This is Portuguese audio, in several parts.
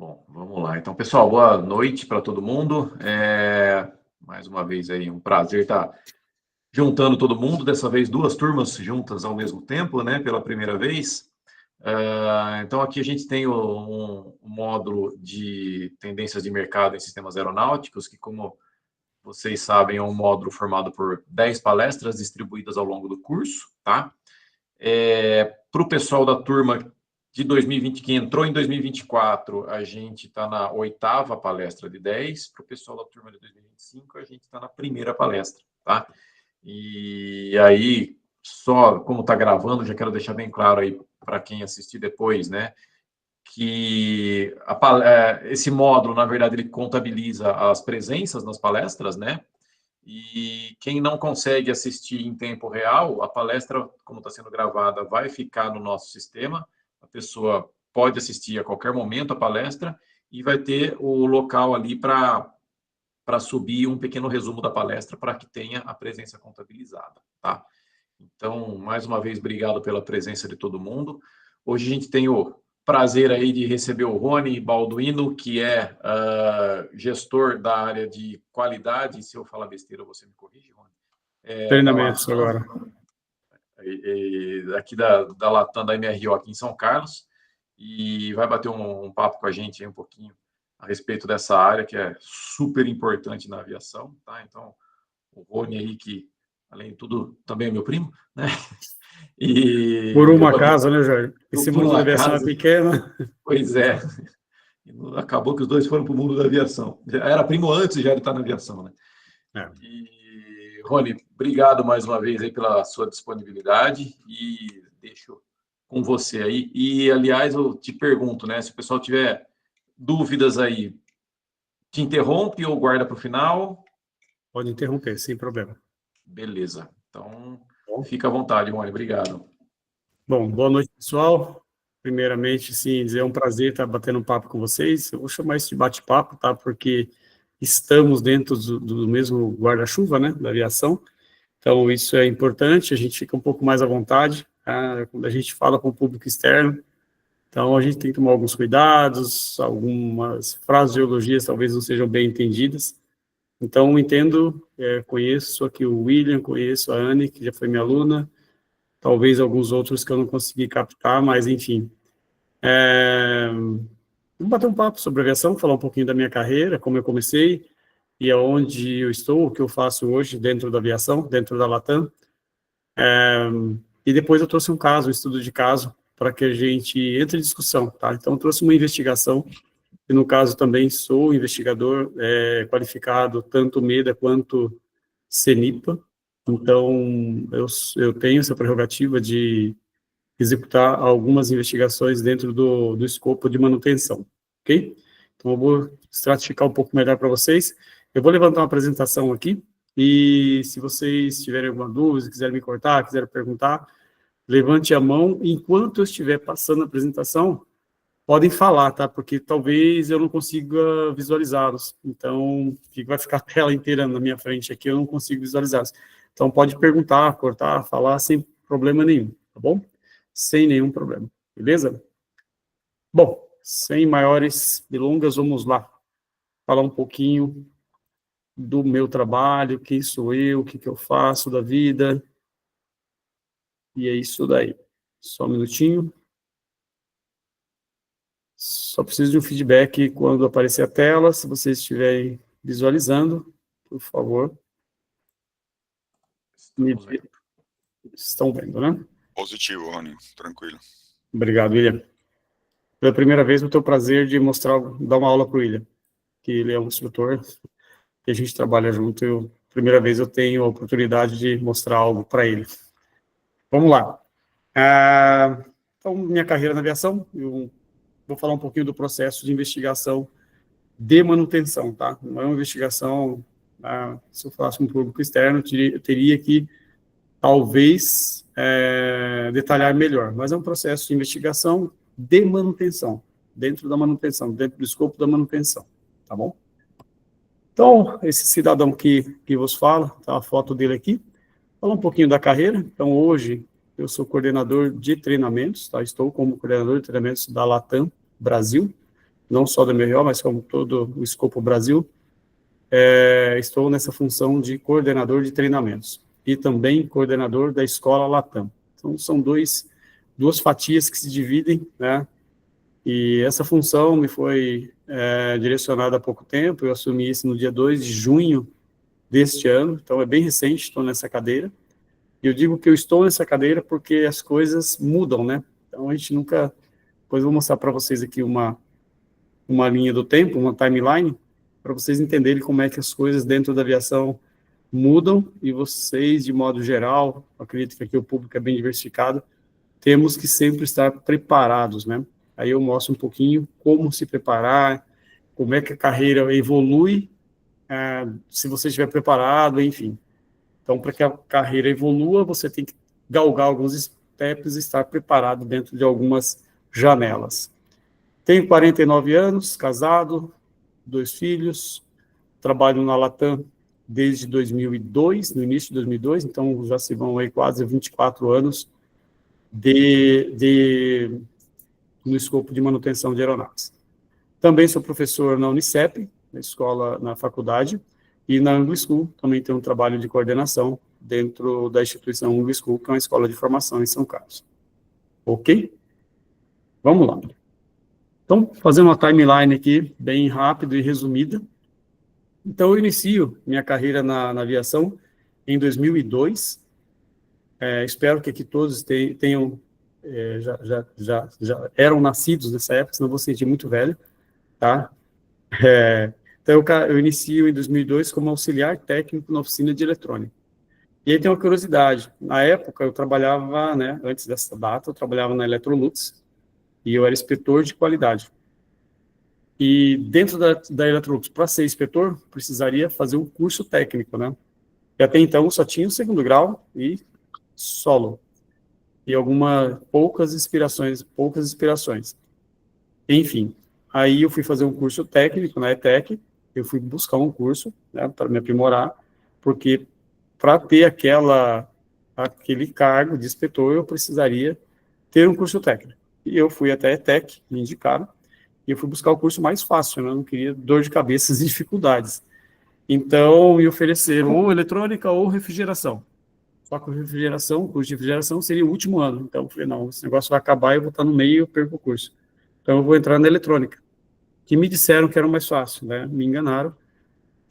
Bom, vamos lá. Então, pessoal, boa noite para todo mundo. Mais uma vez aí, um prazer estar juntando todo mundo. Dessa vez, duas turmas juntas ao mesmo tempo, né? Pela primeira vez. Então, aqui a gente tem um módulo de tendências de mercado em sistemas aeronáuticos, que, como vocês sabem, é um módulo formado por 10 palestras distribuídas ao longo do curso, tá? Para o pessoal da turma de 2020, que entrou em 2024, a gente está na 8ª palestra de 10. Para o pessoal da turma de 2025, a gente está na primeira palestra, tá? E aí, só como está gravando, já quero deixar bem claro aí para quem assistir depois, né? Que esse módulo, na verdade, ele contabiliza as presenças nas palestras, né? E quem não consegue assistir em tempo real, a palestra, como está sendo gravada, vai ficar no nosso sistema. A pessoa pode assistir a qualquer momento a palestra e vai ter o local ali para subir um pequeno resumo da palestra para que tenha a presença contabilizada, tá? Então, mais uma vez, obrigado pela presença de todo mundo. Hoje a gente tem o prazer aí de receber o Rony Balduino, que é gestor da área de qualidade. Se eu falar besteira, você me corrige, Rony? Treinamentos agora. Aqui da Latam, da MRO, aqui em São Carlos. E vai bater um papo com a gente aí um pouquinho a respeito dessa área, que é super importante na aviação, tá? Então, o Rony aí, que, além de tudo, também é meu primo, né? Por uma casa, né, Jair? Esse mundo da aviação é pequeno. Pois é. Acabou que os dois foram para o mundo da aviação. Já era primo antes já de estar na aviação, né? E, Rony, obrigado mais uma vez aí pela sua disponibilidade e deixo com você aí. E, aliás, eu te pergunto, né? Se o pessoal tiver dúvidas aí, te interrompe ou guarda para o final? Pode interromper, sem problema. Beleza. Então, fica à vontade, Rony. Obrigado. Bom, boa noite, pessoal. Primeiramente, sim, dizer, é um prazer estar batendo um papo com vocês. Eu vou chamar isso de bate-papo, tá? Porque estamos dentro do mesmo guarda-chuva, né, da aviação. Então, isso é importante, a gente fica um pouco mais à vontade, tá? Quando a gente fala com o público externo. Então, a gente tem que tomar alguns cuidados, algumas fraseologias talvez não sejam bem entendidas. Então, entendo, conheço aqui o William, conheço a Anne, que já foi minha aluna, talvez alguns outros que eu não consegui captar, mas, enfim. Vamos bater um papo sobre aviação, falar um pouquinho da minha carreira, como eu comecei, e aonde eu estou, o que eu faço hoje dentro da aviação, dentro da Latam. E depois eu trouxe um caso, um estudo de caso, para que a gente entre em discussão, tá? Então, eu trouxe uma investigação, e no caso também sou investigador qualificado, tanto MEDA quanto CENIPA. Então, eu tenho essa prerrogativa de executar algumas investigações dentro do escopo de manutenção, ok? Então, eu vou estratificar um pouco melhor para vocês. Eu vou levantar uma apresentação aqui, e se vocês tiverem alguma dúvida, quiserem me cortar, quiserem perguntar, levante a mão. Enquanto eu estiver passando a apresentação, podem falar, tá? Porque talvez eu não consiga visualizá-los. Então, vai ficar a tela inteira na minha frente aqui, eu não consigo visualizá-los. Então, pode perguntar, cortar, falar, sem problema nenhum, tá bom? Sem nenhum problema, beleza? Bom, sem maiores delongas, vamos lá. Falar um pouquinho do meu trabalho, quem sou eu, o que eu faço da vida. E é isso daí. Só um minutinho. Só preciso de um feedback quando aparecer a tela, se vocês estiverem visualizando, por favor. Estão vendo, né? Positivo, Rony, tranquilo. Obrigado, William. Pela primeira vez, eu tenho o prazer de dar uma aula para o William, que ele é um instrutor, que a gente trabalha junto. Primeira vez eu tenho a oportunidade de mostrar algo para ele. Vamos lá. Então, minha carreira na aviação, eu vou falar um pouquinho do processo de investigação de manutenção, tá? Não é uma investigação, se eu falasse com um público externo, eu teria que, talvez, detalhar melhor, mas é um processo de investigação de manutenção, dentro da manutenção, dentro do escopo da manutenção, tá bom? Então, esse cidadão que vos fala, tá a foto dele aqui, falar um pouquinho da carreira. Então, hoje, eu sou coordenador de treinamentos, tá? Estou como coordenador de treinamentos da Latam Brasil. não só da MRO, mas como todo o escopo Brasil. Estou nessa função de coordenador de treinamentos e também coordenador da Escola Latam. Então, são duas fatias que se dividem, né? E essa função me foi direcionada há pouco tempo, eu assumi isso no dia 2 de junho deste ano, então é bem recente, estou nessa cadeira. E eu digo que eu estou nessa cadeira porque as coisas mudam, né? Então, a gente nunca... Depois eu vou mostrar para vocês aqui uma linha do tempo, uma timeline, para vocês entenderem como é que as coisas dentro da aviação mudam, e vocês, de modo geral, acredito que aqui o público é bem diversificado, temos que sempre estar preparados, né? Aí eu mostro um pouquinho como se preparar, como é que a carreira evolui, se você estiver preparado, enfim. Então, para que a carreira evolua, você tem que galgar alguns steps e estar preparado dentro de algumas janelas. Tenho 49 anos, casado, 2 filhos, trabalho na Latam desde 2002, no início de 2002, então já se vão aí quase 24 anos no escopo de manutenção de aeronaves. Também sou professor na Unicep, na escola, na faculdade, e na Anglo School também tenho um trabalho de coordenação dentro da instituição Anglo School, que é uma escola de formação em São Carlos. Ok? Vamos lá. Então, fazendo uma timeline aqui, bem rápida e resumida. Então, eu inicio minha carreira na aviação em 2002. Espero que aqui todos tenham, já eram nascidos nessa época, senão vou sentir muito velho, tá? Então, eu inicio em 2002 como auxiliar técnico na oficina de eletrônica. E aí tem uma curiosidade. Na época, eu trabalhava, né, antes dessa data, eu trabalhava na Electrolux, e eu era inspetor de qualidade. E dentro da Electrolux, para ser inspetor, precisaria fazer um curso técnico, né? E até então só tinha o 2º grau e solo. E poucas inspirações. Enfim, aí eu fui fazer um curso técnico na ETEC, eu fui buscar um curso, né, para me aprimorar, porque para ter aquele cargo de inspetor, eu precisaria ter um curso técnico. E eu fui até a ETEC, me indicaram, e eu fui buscar o curso mais fácil, né? Eu não queria dor de cabeça e dificuldades. Então, me ofereceram ou eletrônica ou refrigeração. Só que o curso de refrigeração seria o último ano. Então, eu falei, não, esse negócio vai acabar, eu vou estar no meio e eu perco o curso. Então, eu vou entrar na eletrônica, que me disseram que era o mais fácil, né? Me enganaram.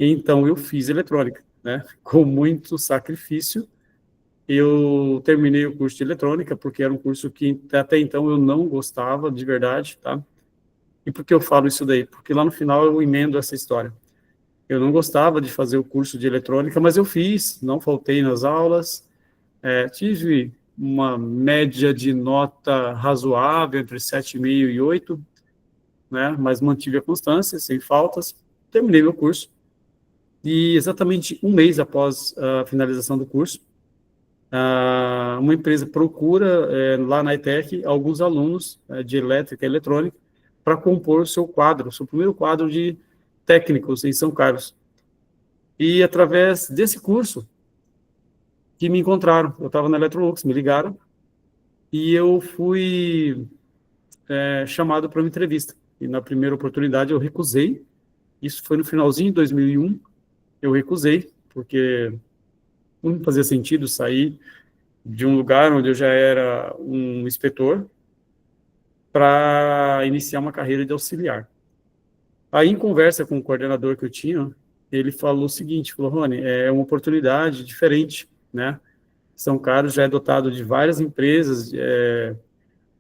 Então, eu fiz eletrônica, né? Com muito sacrifício. Eu terminei o curso de eletrônica, porque era um curso que até então eu não gostava de verdade, tá? E por que eu falo isso daí? Porque lá no final eu emendo essa história. Eu não gostava de fazer o curso de eletrônica, mas eu fiz, não faltei nas aulas, tive uma média de nota razoável, entre 7,5 e 8, né? Mas mantive a constância, sem faltas, terminei meu curso. E exatamente um mês após a finalização do curso, uma empresa procura, lá na ETEC, alguns alunos de elétrica e eletrônica para compor o seu primeiro quadro de técnicos em São Carlos. E através desse curso que me encontraram, eu estava na Electrolux, me ligaram, e eu fui chamado para uma entrevista. E na primeira oportunidade eu recusei, isso foi no finalzinho de 2001, eu recusei, porque não fazia sentido sair de um lugar onde eu já era um inspetor para iniciar uma carreira de auxiliar. Aí, em conversa com o coordenador que eu tinha, ele falou o seguinte, falou, Rony, é uma oportunidade diferente, né? São Carlos já é dotado de várias empresas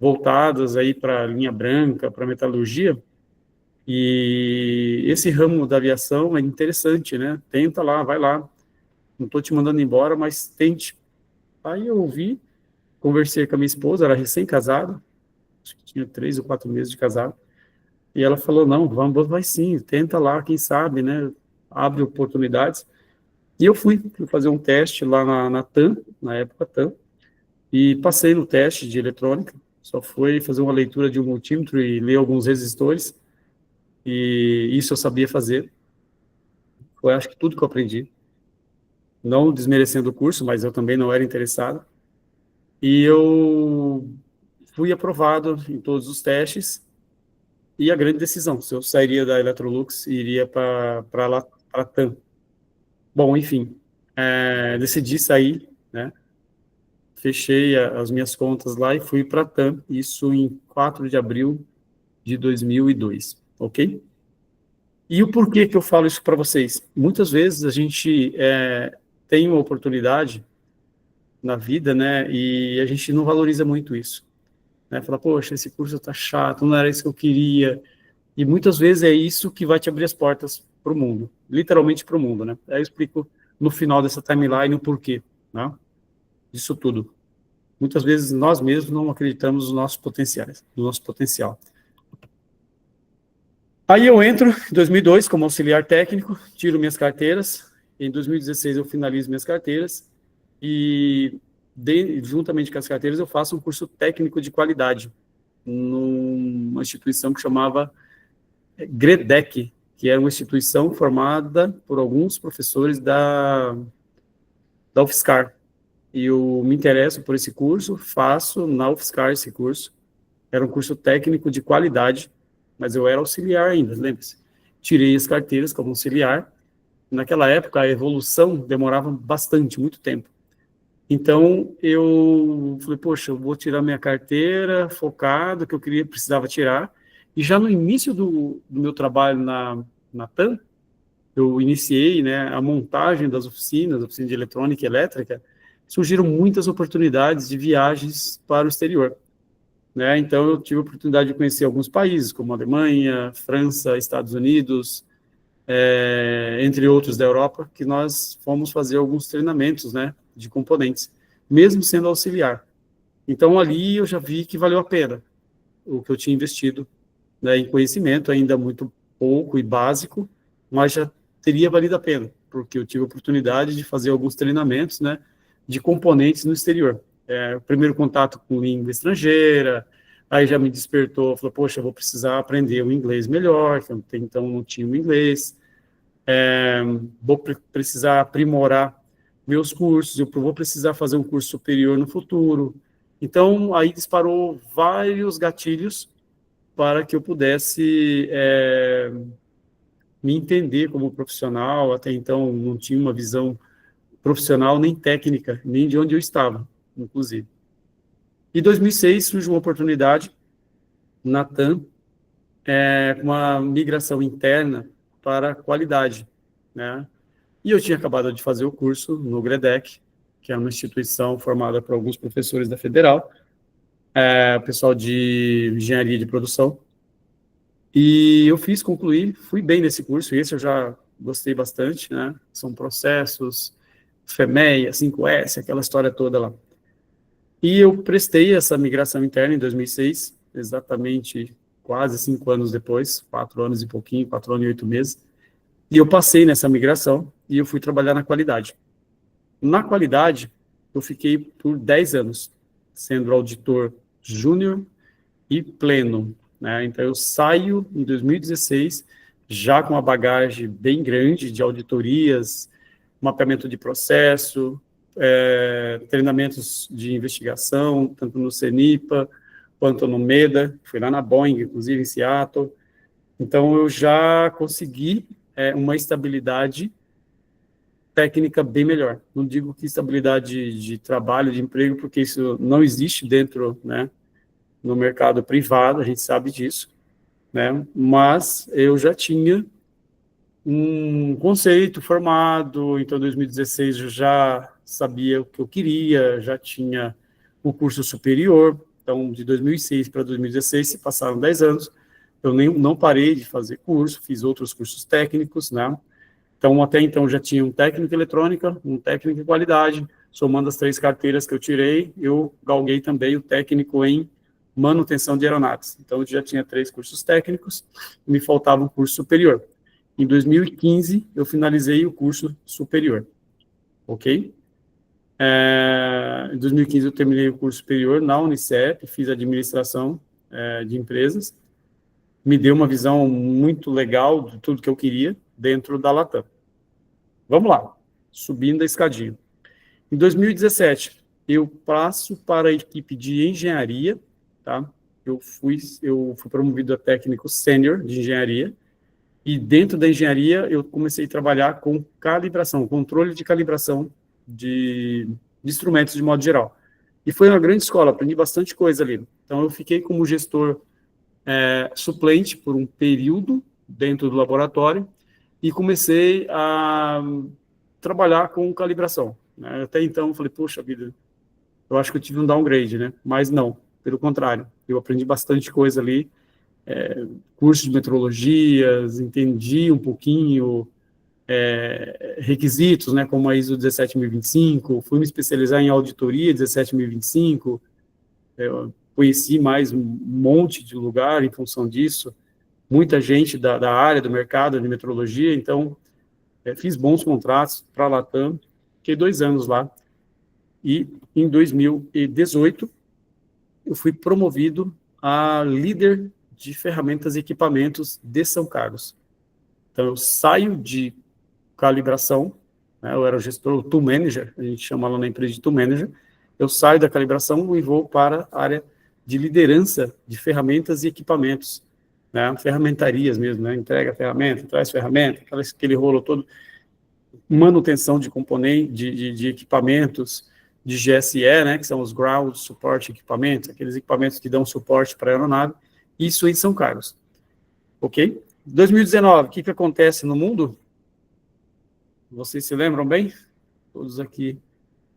voltadas aí para a linha branca, para metalurgia, e esse ramo da aviação é interessante, né? Tenta lá, vai lá. Não estou te mandando embora, mas tente. Aí eu ouvi, conversei com a minha esposa, era recém-casada, acho que tinha 3 ou 4 meses de casado, e ela falou, não, vai sim, tenta lá, quem sabe, né, abre oportunidades. E eu fui fazer um teste lá na TAM, na época TAM, e passei no teste de eletrônica, só foi fazer uma leitura de um multímetro e ler alguns resistores, e isso eu sabia fazer, foi acho que tudo que eu aprendi, não desmerecendo o curso, mas eu também não era interessado, e eu fui aprovado em todos os testes, e a grande decisão, se eu sairia da Electrolux e iria para a TAM. Bom, enfim, decidi sair, né? Fechei as minhas contas lá e fui para a TAM, isso em 4 de abril de 2002, ok? E o porquê que eu falo isso para vocês? Muitas vezes a gente tem uma oportunidade na vida, né, e a gente não valoriza muito isso, né? Fala, poxa, esse curso tá chato, não era isso que eu queria. E muitas vezes é isso que vai te abrir as portas para o mundo, literalmente para o mundo, né? Aí eu explico no final dessa timeline o porquê, né, disso tudo. Muitas vezes nós mesmos não acreditamos nos nossos potenciais, no nosso potencial. Aí eu entro em 2002 como auxiliar técnico, tiro minhas carteiras. Em 2016 eu finalizo minhas carteiras e, juntamente com as carteiras, eu faço um curso técnico de qualidade numa instituição que chamava GREDEC, que era uma instituição formada por alguns professores da UFSCar. E eu me interesso por esse curso, faço na UFSCar esse curso. Era um curso técnico de qualidade, mas eu era auxiliar ainda, lembre-se. Tirei as carteiras como auxiliar. Naquela época, a evolução demorava bastante, muito tempo. Então, eu falei, poxa, eu vou tirar minha carteira, focado, que eu precisava tirar. E já no início do meu trabalho na TAM, eu iniciei, né, a montagem das oficinas de eletrônica e elétrica, surgiram muitas oportunidades de viagens para o exterior, né? Então, eu tive a oportunidade de conhecer alguns países, como Alemanha, França, Estados Unidos, entre outros da Europa, que nós fomos fazer alguns treinamentos, né, de componentes, mesmo sendo auxiliar. Então, ali eu já vi que valeu a pena o que eu tinha investido, né, em conhecimento, ainda muito pouco e básico, mas já teria valido a pena, porque eu tive a oportunidade de fazer alguns treinamentos, né, de componentes no exterior. O primeiro contato com língua estrangeira, aí já me despertou, falou, poxa, eu vou precisar aprender o inglês melhor, que eu até então não tinha o inglês, vou precisar aprimorar meus cursos, eu vou precisar fazer um curso superior no futuro. Então, aí disparou vários gatilhos para que eu pudesse me entender como profissional. Até então, não tinha uma visão profissional nem técnica, nem de onde eu estava, inclusive. Em 2006, surgiu uma oportunidade na TAM, uma migração interna para a qualidade, né? E eu tinha acabado de fazer o curso no GREDEC, que é uma instituição formada por alguns professores da Federal, pessoal de engenharia de produção. E eu concluí, fui bem nesse curso, esse eu já gostei bastante, né? São processos, FEMEA, 5S, aquela história toda lá. E eu prestei essa migração interna em 2006, exatamente quase 5 anos depois, 4 anos e pouquinho, 4 anos e 8 meses. E eu passei nessa migração e eu fui trabalhar na qualidade. Na qualidade, eu fiquei por 10 anos, sendo auditor júnior e pleno, né? Então, eu saio em 2016, já com uma bagagem bem grande de auditorias, mapeamento de processo, treinamentos de investigação, tanto no CENIPA, quanto no MEDA, fui lá na Boeing, inclusive em Seattle. Então, eu já consegui uma estabilidade técnica bem melhor. Não digo que estabilidade de trabalho, de emprego, porque isso não existe dentro, né, no mercado privado, a gente sabe disso, né? Mas eu já tinha um conceito formado, então em 2016 eu já sabia o que eu queria, já tinha o curso superior, então de 2006 para 2016 se passaram 10 anos, eu não parei de fazer curso, fiz outros cursos técnicos, né? Então, até então, já tinha um técnico em eletrônica, um técnico em qualidade, somando as 3 carteiras que eu tirei, eu galguei também o técnico em manutenção de aeronaves. Então, eu já tinha 3 cursos técnicos, me faltava um curso superior. Em 2015, eu finalizei o curso superior, ok? Em 2015, eu terminei o curso superior na Unicep, fiz administração de empresas, me deu uma visão muito legal de tudo que eu queria dentro da Latam. Vamos lá, subindo a escadinha. Em 2017, eu passo para a equipe de engenharia, tá? eu fui promovido a técnico sênior de engenharia, e dentro da engenharia eu comecei a trabalhar com calibração, controle de calibração de instrumentos de modo geral. E foi uma grande escola, aprendi bastante coisa ali. Então eu fiquei como gestor suplente por um período dentro do laboratório e comecei a trabalhar com calibração, né? Até então eu falei, poxa vida, eu acho que eu tive um downgrade, né? Mas não, pelo contrário, eu aprendi bastante coisa ali, curso de metrologias, entendi um pouquinho requisitos, né, como a ISO 17025, fui me especializar em auditoria 17025, conheci mais um monte de lugar em função disso, muita gente da área do mercado de metrologia, então fiz bons contratos para a Latam, fiquei 2 anos lá, e em 2018 eu fui promovido a líder de ferramentas e equipamentos de São Carlos. Então eu saio de calibração, né, eu era o gestor, o tool manager, a gente chama lá na empresa de tool manager, eu saio da calibração e vou para a área de liderança de ferramentas e equipamentos, né, ferramentarias mesmo, né, entrega ferramenta, traz ferramenta, aquele rolo todo, manutenção de componentes, de equipamentos, de GSE, né, que são os Ground Support Equipamentos, aqueles equipamentos que dão suporte para a aeronave, isso em São Carlos, ok? 2019, o que acontece no mundo? Vocês se lembram bem? Todos aqui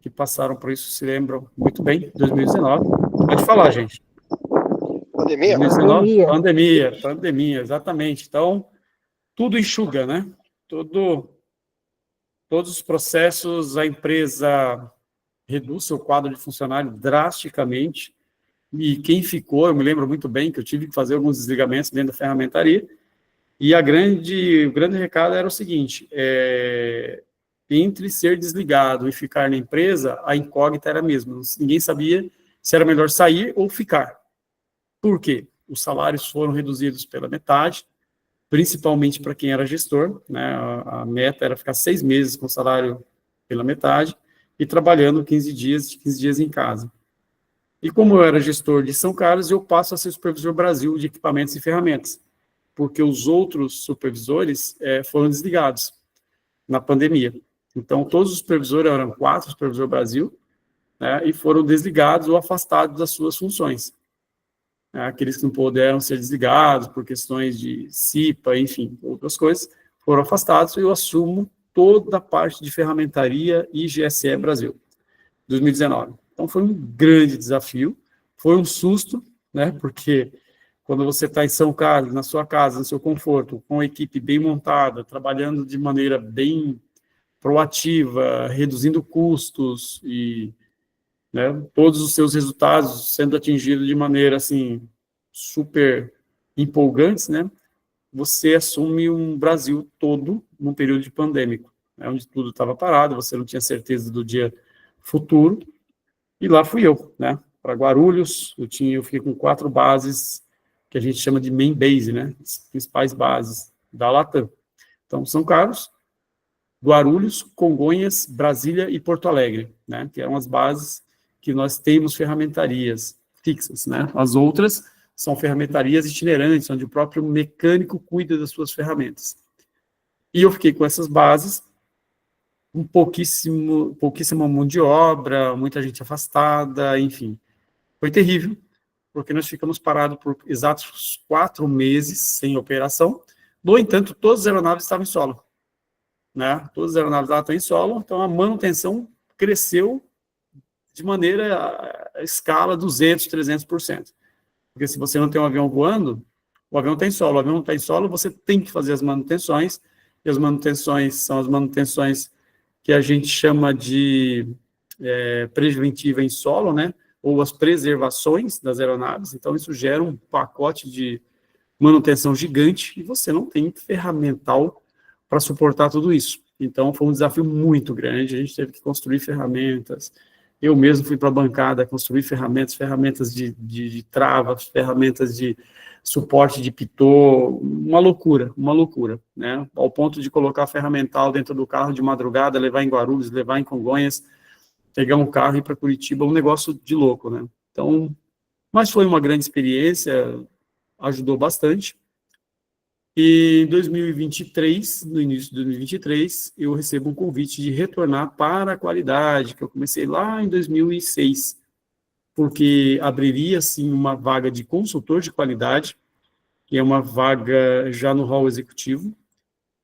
que passaram por isso se lembram muito bem. 2019. Pode falar, gente. Pandemia? 2019, pandemia, exatamente. Então, tudo enxuga, né? Todos os processos, a empresa reduz seu quadro de funcionário drasticamente. E quem ficou, eu me lembro muito bem que eu tive que fazer alguns desligamentos dentro da ferramentaria. E o grande recado era o seguinte, entre ser desligado e ficar na empresa, a incógnita era a mesma. Ninguém sabia se era melhor sair ou ficar. Por quê? Os salários foram reduzidos pela metade, principalmente para quem era gestor, né? A meta era ficar 6 meses com o salário pela metade e trabalhando 15 dias em casa. E como eu era gestor de São Carlos, eu passo a ser supervisor Brasil de equipamentos e ferramentas, porque os outros supervisores foram desligados na pandemia. Então, todos os supervisores, eram 4 supervisor Brasil, né, e foram desligados ou afastados das suas funções. Aqueles que não puderam ser desligados por questões de CIPA, enfim, outras coisas, foram afastados e eu assumo toda a parte de ferramentaria e GSE Brasil, 2019. Então, foi um grande desafio, foi um susto, né, porque quando você está em São Carlos, na sua casa, no seu conforto, com a equipe bem montada, trabalhando de maneira bem proativa, reduzindo custos e, né, todos os seus resultados sendo atingidos de maneira, assim, super empolgantes, né, você assume um Brasil todo num período de pandêmico, né, onde tudo estava parado, você não tinha certeza do dia futuro, e lá fui eu, né, para Guarulhos, eu fiquei com 4 bases que a gente chama de main base, né, as principais bases da Latam. Então, São Carlos, Guarulhos, Congonhas, Brasília e Porto Alegre, né, que eram as bases que nós temos ferramentarias fixas, né, as outras são ferramentarias itinerantes, onde o próprio mecânico cuida das suas ferramentas. E eu fiquei com essas bases, pouquíssima mão de obra, muita gente afastada, enfim, foi terrível, porque nós ficamos parados por exatos 4 meses sem operação. No entanto, todas as aeronaves estavam em solo, né? Todas as aeronaves lá estão em solo, então a manutenção cresceu de maneira, a escala 200%, 300%. Porque se você não tem um avião voando, o avião está em solo. O avião não está em solo, você tem que fazer as manutenções, e as manutenções são as manutenções que a gente chama de preventiva em solo, né? Ou as preservações das aeronaves, então isso gera um pacote de manutenção gigante e você não tem ferramental para suportar tudo isso. Então foi um desafio muito grande, a gente teve que construir ferramentas, eu mesmo fui para a bancada construir ferramentas de trava, ferramentas de suporte de pitô, uma loucura, né? Ao ponto de colocar ferramental dentro do carro de madrugada, levar em Guarulhos, levar em Congonhas, pegar um carro e ir para Curitiba, um negócio de louco, né? Então, Mas foi uma grande experiência, ajudou bastante. E em 2023, no início de 2023, eu recebo um convite de retornar para a qualidade, que eu comecei lá em 2006, porque abriria, sim, uma vaga de consultor de qualidade, que é uma vaga já no hall executivo,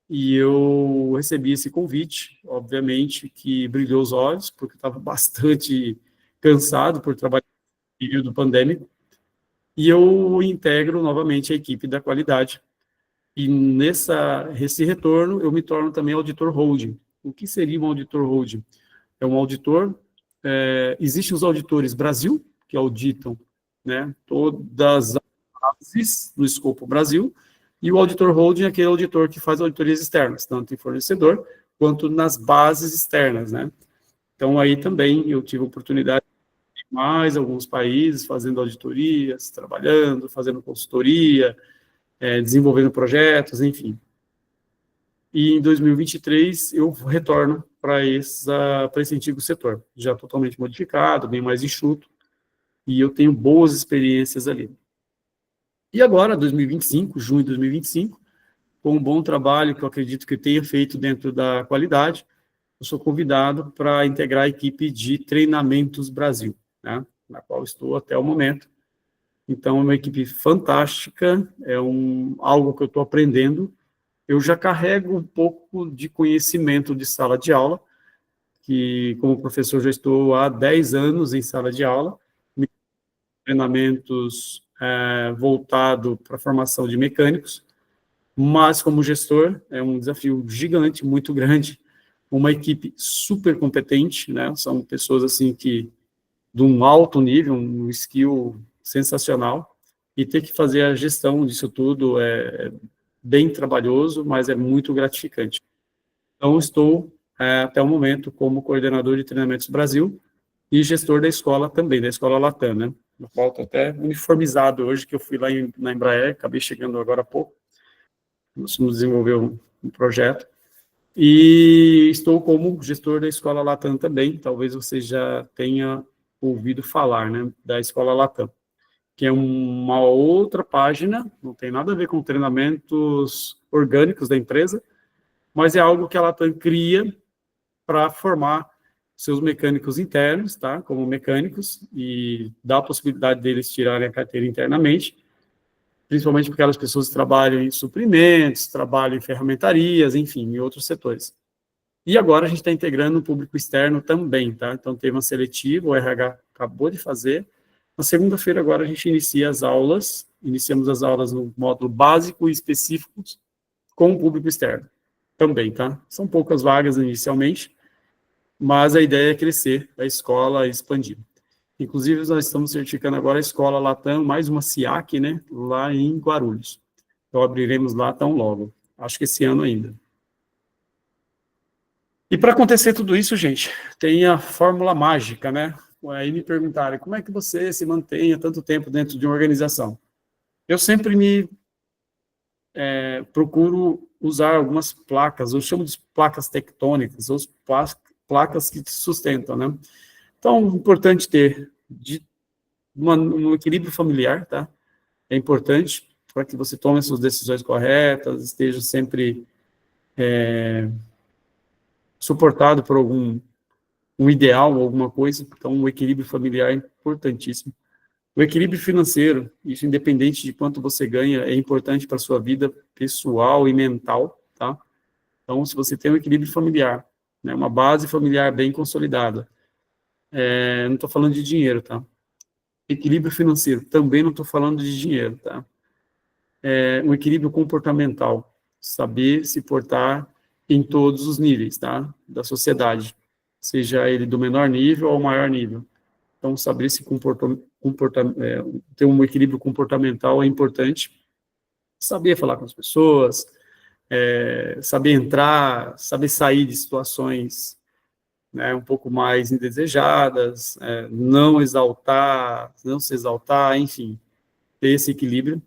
e eu recebi esse convite, obviamente, que brilhou os olhos, porque eu estava bastante cansado por trabalhar no período pandêmico, e eu integro novamente a equipe da qualidade. E nesse retorno, eu me torno também auditor holding. O que seria um auditor holding? É um auditor, existem os auditores Brasil, que auditam, né, todas as bases do escopo Brasil, e o auditor holding é aquele auditor que faz auditorias externas, tanto em fornecedor quanto nas bases externas, né. Então, aí também eu tive a oportunidade de ir em mais alguns países, fazendo auditorias, trabalhando, fazendo consultoria, desenvolvendo projetos, enfim. E em 2023 eu retorno para esse antigo setor, já totalmente modificado, bem mais enxuto, e eu tenho boas experiências ali. E agora, 2025, junho de 2025, com um bom trabalho que eu acredito que eu tenha feito dentro da qualidade, eu sou convidado para integrar a equipe de Treinamentos Brasil, né, na qual estou até o momento. Então, é uma equipe fantástica, algo que eu estou aprendendo. Eu já carrego um pouco de conhecimento de sala de aula, que como professor já estou há 10 anos em sala de aula, treinamentos voltado para a formação de mecânicos, mas como gestor é um desafio gigante, muito grande, uma equipe super competente, né? São pessoas assim que de um alto nível, um skill sensacional, e ter que fazer a gestão disso tudo é bem trabalhoso, mas é muito gratificante. Então, estou, até o momento, como coordenador de Treinamentos Brasil e gestor da escola também, da Escola Latam, né? Eu falta até uniformizado hoje, que eu fui lá na Embraer, acabei chegando agora há pouco, nós vamos desenvolver um projeto, e estou como gestor da Escola Latam também, talvez você já tenha ouvido falar, né, da Escola Latam, que é uma outra página, não tem nada a ver com treinamentos orgânicos da empresa, mas é algo que a Latam cria para formar seus mecânicos internos, tá, como mecânicos, e dá a possibilidade deles tirarem a carteira internamente, principalmente porque aquelas pessoas que trabalham em suprimentos, trabalham em ferramentarias, enfim, em outros setores. E agora a gente está integrando o público externo também, tá? Então, teve uma seletiva, o RH acabou de fazer. Na segunda-feira, agora, a gente iniciamos as aulas no módulo básico e específicos com o público externo também, tá? São poucas vagas inicialmente, mas a ideia é crescer a escola e expandir. Inclusive, nós estamos certificando agora a Escola Latam, mais uma SIAC, né? Lá em Guarulhos. Então, abriremos lá tão logo. Acho que esse ano ainda. E para acontecer tudo isso, gente, tem a fórmula mágica, né? Aí me perguntaram, como é que você se mantém há tanto tempo dentro de uma organização? Eu sempre procuro usar algumas placas, eu chamo de placas tectônicas, ou placas que te sustentam, né? Então, é importante ter um equilíbrio familiar, tá? É importante para que você tome as suas decisões corretas, esteja sempre suportado por um ideal, alguma coisa. Então, o equilíbrio familiar é importantíssimo. O equilíbrio financeiro, isso independente de quanto você ganha, é importante para a sua vida pessoal e mental, tá? Então, se você tem um equilíbrio familiar, né, uma base familiar bem consolidada, não estou falando de dinheiro, tá? Equilíbrio financeiro, também não estou falando de dinheiro, tá? Um equilíbrio comportamental, saber se portar em todos os níveis, tá? Da sociedade, seja ele do menor nível ao maior nível. Então, saber se ter um equilíbrio comportamental é importante. Saber falar com as pessoas, saber entrar, saber sair de situações, né, um pouco mais indesejadas, não se exaltar, enfim, ter esse equilíbrio.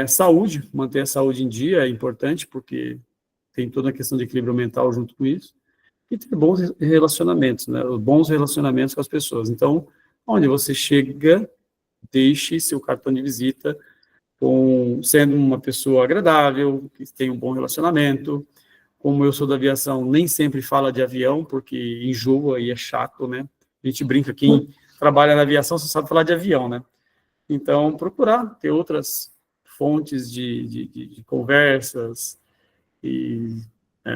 Saúde, manter a saúde em dia é importante, porque tem toda a questão de equilíbrio mental junto com isso. E ter bons relacionamentos, né? Bons relacionamentos com as pessoas. Então, onde você chega, deixe seu cartão de visita sendo uma pessoa agradável, que tem um bom relacionamento. Como eu sou da aviação, nem sempre fala de avião, porque enjoa e é chato, né? A gente brinca, quem trabalha na aviação só sabe falar de avião, né? Então, procurar ter outras fontes de conversas e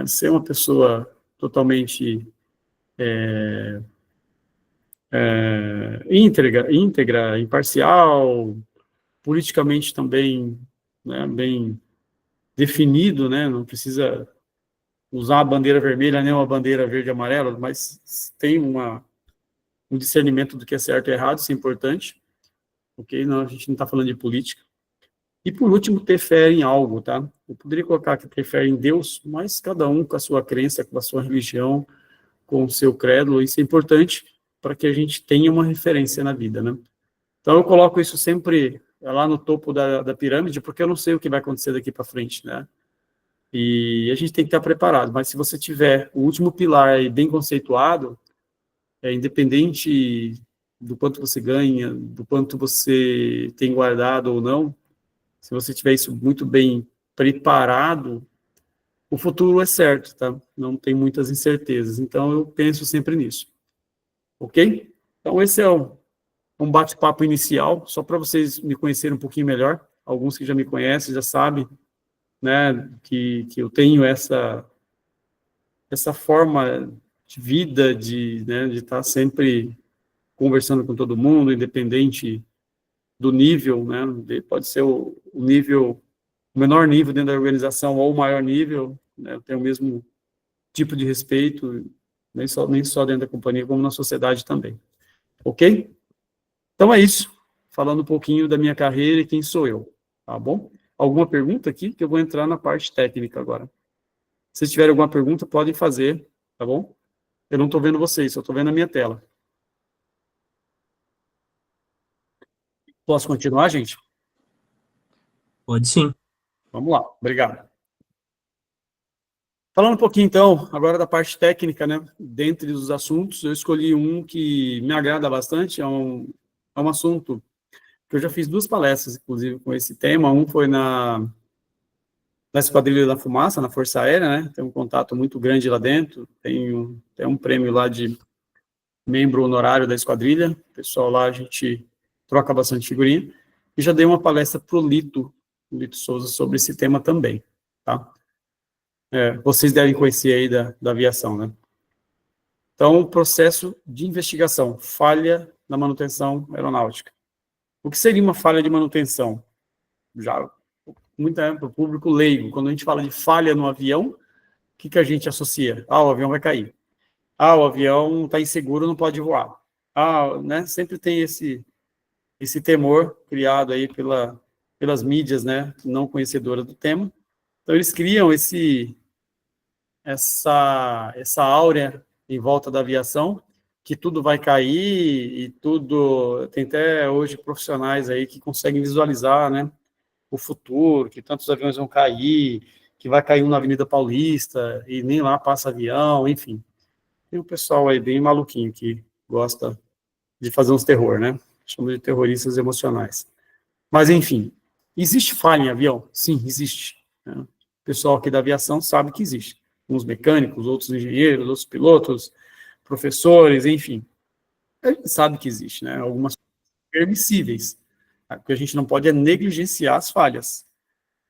ser uma pessoa totalmente íntegra, imparcial, politicamente também, né, bem definido, né? Não precisa usar a bandeira vermelha nem uma bandeira verde e amarela, mas tem um discernimento do que é certo e errado, isso é importante, ok? Não, a gente não está falando de política. E, por último, ter fé em algo, tá? Eu poderia colocar que ter fé em Deus, mas cada um com a sua crença, com a sua religião, com o seu credo, isso é importante para que a gente tenha uma referência na vida, né? Então, eu coloco isso sempre lá no topo da pirâmide, porque eu não sei o que vai acontecer daqui para frente, né? E a gente tem que estar preparado, mas se você tiver o último pilar aí bem conceituado, independente do quanto você ganha, do quanto você tem guardado ou não, se você tiver isso muito bem preparado, o futuro é certo, tá? Não tem muitas incertezas. Então, eu penso sempre nisso. Ok? Então, esse é um bate-papo inicial, só para vocês me conhecerem um pouquinho melhor. Alguns que já me conhecem já sabem, né, que eu tenho essa forma de vida, de estar sempre conversando com todo mundo, independente do nível, né? Pode ser o menor nível dentro da organização ou o maior nível, né? Eu tenho o mesmo tipo de respeito, nem só dentro da companhia, como na sociedade também. Ok? Então é isso. Falando um pouquinho da minha carreira e quem sou eu. Tá bom? Alguma pergunta aqui? Que eu vou entrar na parte técnica agora. Se tiverem alguma pergunta, podem fazer, tá bom? Eu não estou vendo vocês, só estou vendo a minha tela. Posso continuar, gente? Pode sim. Vamos lá, obrigado. Falando um pouquinho, então, agora da parte técnica, né? Dentre os assuntos, eu escolhi um que me agrada bastante, é um assunto que eu já fiz 2 palestras, inclusive, com esse tema. Um foi na Esquadrilha da Fumaça, na Força Aérea, né? Tem um contato muito grande lá dentro, tem um prêmio lá de membro honorário da esquadrilha, o pessoal lá, a gente troca bastante figurinha, e já dei uma palestra para o Lito Souza, sobre esse tema também, tá? Vocês devem conhecer aí da aviação, né? Então, processo de investigação, falha na manutenção aeronáutica. O que seria uma falha de manutenção? Já, para o público leigo, quando a gente fala de falha no avião, o que a gente associa? O avião vai cair. O avião está inseguro, não pode voar. Né? Sempre tem esse temor criado aí pelas mídias, né, não conhecedoras do tema. Então, eles criam essa áurea em volta da aviação, que tudo vai cair e tudo... Tem até hoje profissionais aí que conseguem visualizar, né, o futuro, que tantos aviões vão cair, que vai cair um na Avenida Paulista e nem lá passa avião, enfim. Tem um pessoal aí bem maluquinho que gosta de fazer uns terror, né? Chama de terroristas emocionais. Mas, enfim, existe falha em avião? Sim, existe. Né? O pessoal aqui da aviação sabe que existe. Uns mecânicos, outros engenheiros, outros pilotos, professores, enfim. A gente sabe que existe, né? Algumas permissíveis. O que a gente não pode é negligenciar as falhas.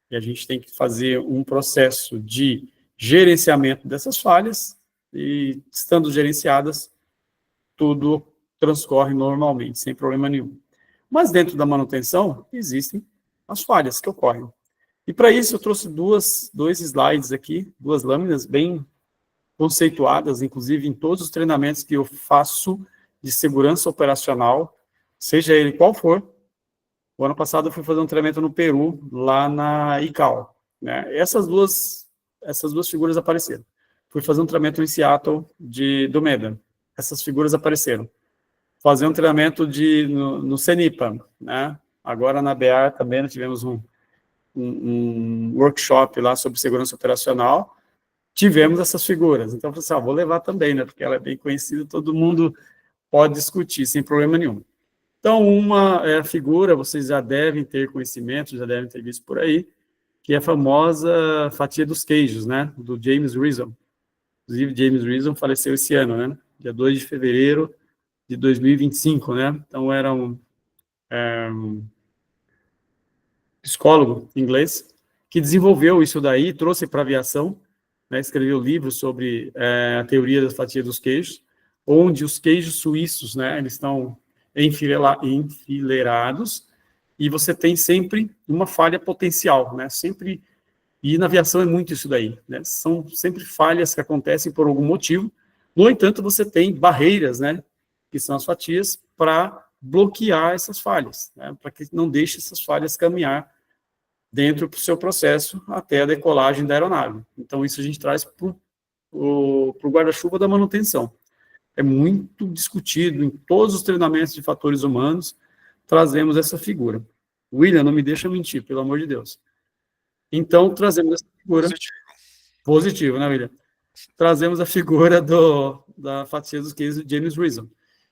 E a gente tem que fazer um processo de gerenciamento dessas falhas e, estando gerenciadas, tudo transcorre normalmente, sem problema nenhum. Mas dentro da manutenção, existem as falhas que ocorrem. E para isso eu trouxe dois slides aqui, 2 lâminas bem conceituadas, inclusive em todos os treinamentos que eu faço de segurança operacional, seja ele qual for. O ano passado eu fui fazer um treinamento no Peru, lá na ICAO. Né? Essas duas figuras apareceram. Fui fazer um treinamento em Seattle do MEDA. Essas figuras apareceram. Fazer um treinamento no CENIPA, né? Agora na BR também nós tivemos um workshop lá sobre segurança operacional, tivemos essas figuras. Então, eu falei assim, vou levar também, né? Porque ela é bem conhecida, todo mundo pode discutir, sem problema nenhum. Então, uma é a figura, vocês já devem ter conhecimento, já devem ter visto por aí, que é a famosa fatia dos queijos, né, do James Reason. Inclusive, James Reason faleceu esse ano, né, dia 2 de fevereiro de 2025, né, então era um psicólogo inglês que desenvolveu isso daí, trouxe para a aviação, né, escreveu livros sobre a teoria da fatia dos queijos, onde os queijos suíços, né, eles estão enfileirados, e você tem sempre uma falha potencial, né, sempre, e na aviação é muito isso daí, né, são sempre falhas que acontecem por algum motivo. No entanto, você tem barreiras, né, que são as fatias, para bloquear essas falhas, né, para que não deixe essas falhas caminhar dentro do seu processo até a decolagem da aeronave. Então, isso a gente traz para o guarda-chuva da manutenção. É muito discutido em todos os treinamentos de fatores humanos, trazemos essa figura. William, não me deixa mentir, pelo amor de Deus. Então, trazemos essa figura. Positivo, né, William? Trazemos a figura da fatia dos queijos de James Reason,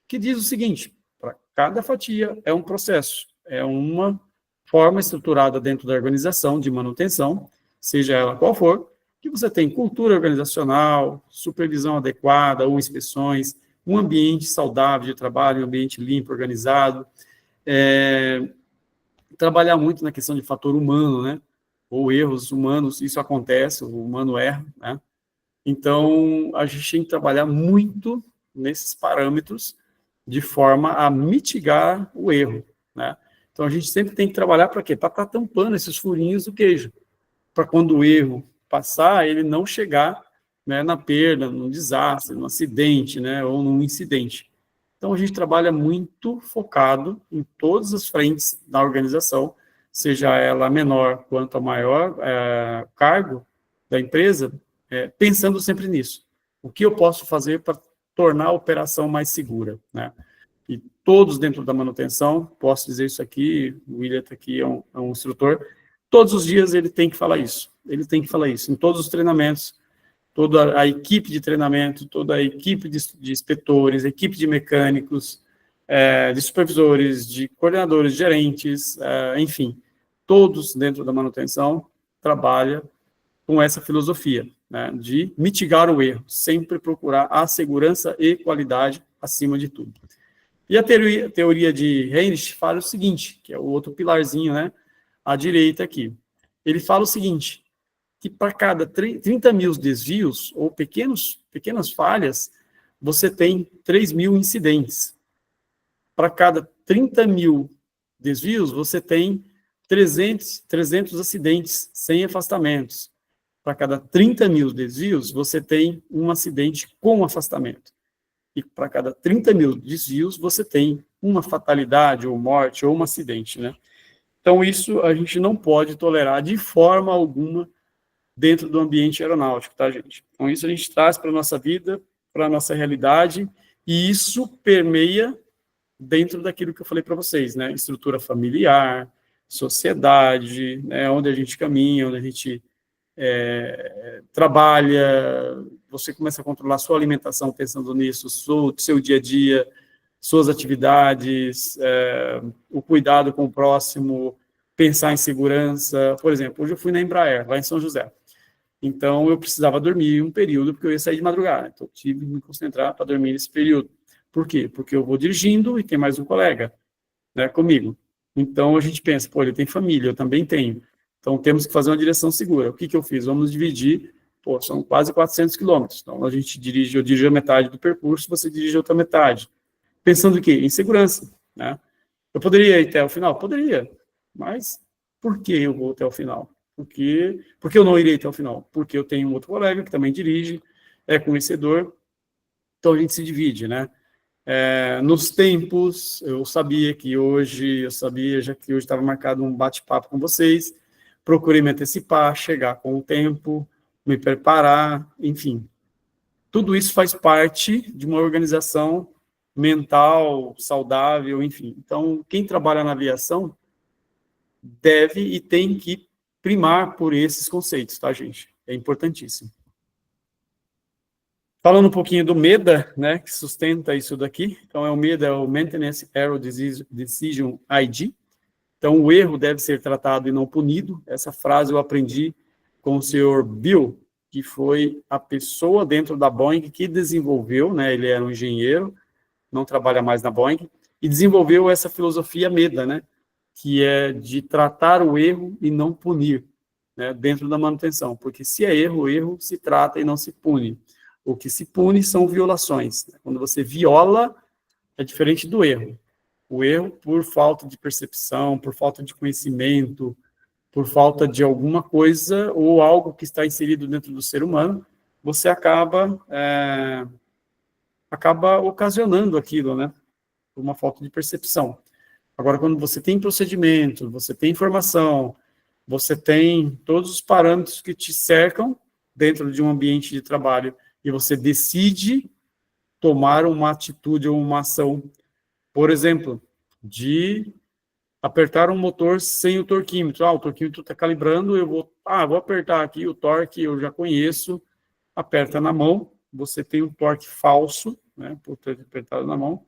que diz o seguinte: para cada fatia é um processo, é uma forma estruturada dentro da organização de manutenção, seja ela qual for, que você tem cultura organizacional, supervisão adequada ou inspeções, um ambiente saudável de trabalho, um ambiente limpo, organizado, trabalhar muito na questão de fator humano, né, ou erros humanos, isso acontece, o humano erra, né, então a gente tem que trabalhar muito nesses parâmetros de forma a mitigar o erro, né. Então, a gente sempre tem que trabalhar para quê? Para estar tampando esses furinhos do queijo, para quando o erro passar, ele não chegar, né, na perda, num desastre, num acidente, né, ou num incidente. Então, a gente trabalha muito focado em todas as frentes da organização, seja ela menor quanto a maior cargo da empresa, pensando sempre nisso. O que eu posso fazer para tornar a operação mais segura, né? E todos dentro da manutenção, posso dizer isso aqui, o William está aqui, é um instrutor, todos os dias ele tem que falar isso, em todos os treinamentos, toda a equipe de treinamento, toda a equipe de inspetores, equipe de mecânicos, de supervisores, de coordenadores, gerentes, enfim, todos dentro da manutenção trabalham com essa filosofia, né, de mitigar o erro, sempre procurar a segurança e qualidade acima de tudo. E a teoria de Heinrich fala o seguinte, que é o outro pilarzinho, né, à direita aqui. Ele fala o seguinte, que para cada 30 mil desvios, ou pequenas falhas, você tem 3 mil incidentes. Para cada 30 mil desvios, você tem 300 acidentes sem afastamentos. Para cada 30 mil desvios, você tem um acidente com afastamento. E para cada 30 mil desvios, você tem uma fatalidade, ou morte, ou um acidente, né? Então, isso a gente não pode tolerar de forma alguma dentro do ambiente aeronáutico, tá, gente? Então, isso a gente traz para a nossa vida, para a nossa realidade, e isso permeia dentro daquilo que eu falei para vocês, né? Estrutura familiar, sociedade, né? Onde a gente caminha, onde a gente trabalha, você começa a controlar sua alimentação pensando nisso, seu dia a dia, suas atividades, o cuidado com o próximo, pensar em segurança. Por exemplo, hoje eu fui na Embraer, lá em São José. Então, eu precisava dormir um período, porque eu ia sair de madrugada. Então, eu tive que me concentrar para dormir nesse período. Por quê? Porque eu vou dirigindo e tem mais um colega, né, comigo. Então, a gente pensa, pô, ele tem família, eu também tenho. Então, temos que fazer uma direção segura. O que eu fiz? Vamos dividir, pô, são quase 400 quilômetros. Então, a gente dirige, eu dirijo a metade do percurso, você dirige a outra metade. Pensando o quê? Em segurança, né? Eu poderia ir até o final? Poderia. Mas, por que eu vou até o final? Por que eu não irei até o final? Porque eu tenho um outro colega que também dirige, é conhecedor, então a gente se divide, né? Nos tempos, eu sabia já que hoje estava marcado um bate-papo com vocês, procurei me antecipar, chegar com o tempo, me preparar, enfim. Tudo isso faz parte de uma organização mental, saudável, enfim. Então, quem trabalha na aviação deve e tem que primar por esses conceitos, tá, gente? É importantíssimo. Falando um pouquinho do MEDA, né, que sustenta isso daqui. Então, o MEDA é o Maintenance Error Decision ID. Então, o erro deve ser tratado e não punido. Essa frase eu aprendi com o senhor Bill, que foi a pessoa dentro da Boeing que desenvolveu, né, ele era um engenheiro, não trabalha mais na Boeing, e desenvolveu essa filosofia MEDA, né, que é de tratar o erro e não punir, né, dentro da manutenção, porque se é erro, o erro se trata e não se pune. O que se pune são violações. Quando você viola, é diferente do erro. O erro, por falta de percepção, por falta de conhecimento, por falta de alguma coisa ou algo que está inserido dentro do ser humano, você acaba ocasionando aquilo, né? Por uma falta de percepção. Agora, quando você tem procedimento, você tem informação, você tem todos os parâmetros que te cercam dentro de um ambiente de trabalho e você decide tomar uma atitude ou uma ação, por exemplo, de apertar um motor sem o torquímetro. O torquímetro está calibrando, eu vou apertar aqui o torque, eu já conheço, aperta na mão, você tem um torque falso, né, por ter apertado na mão,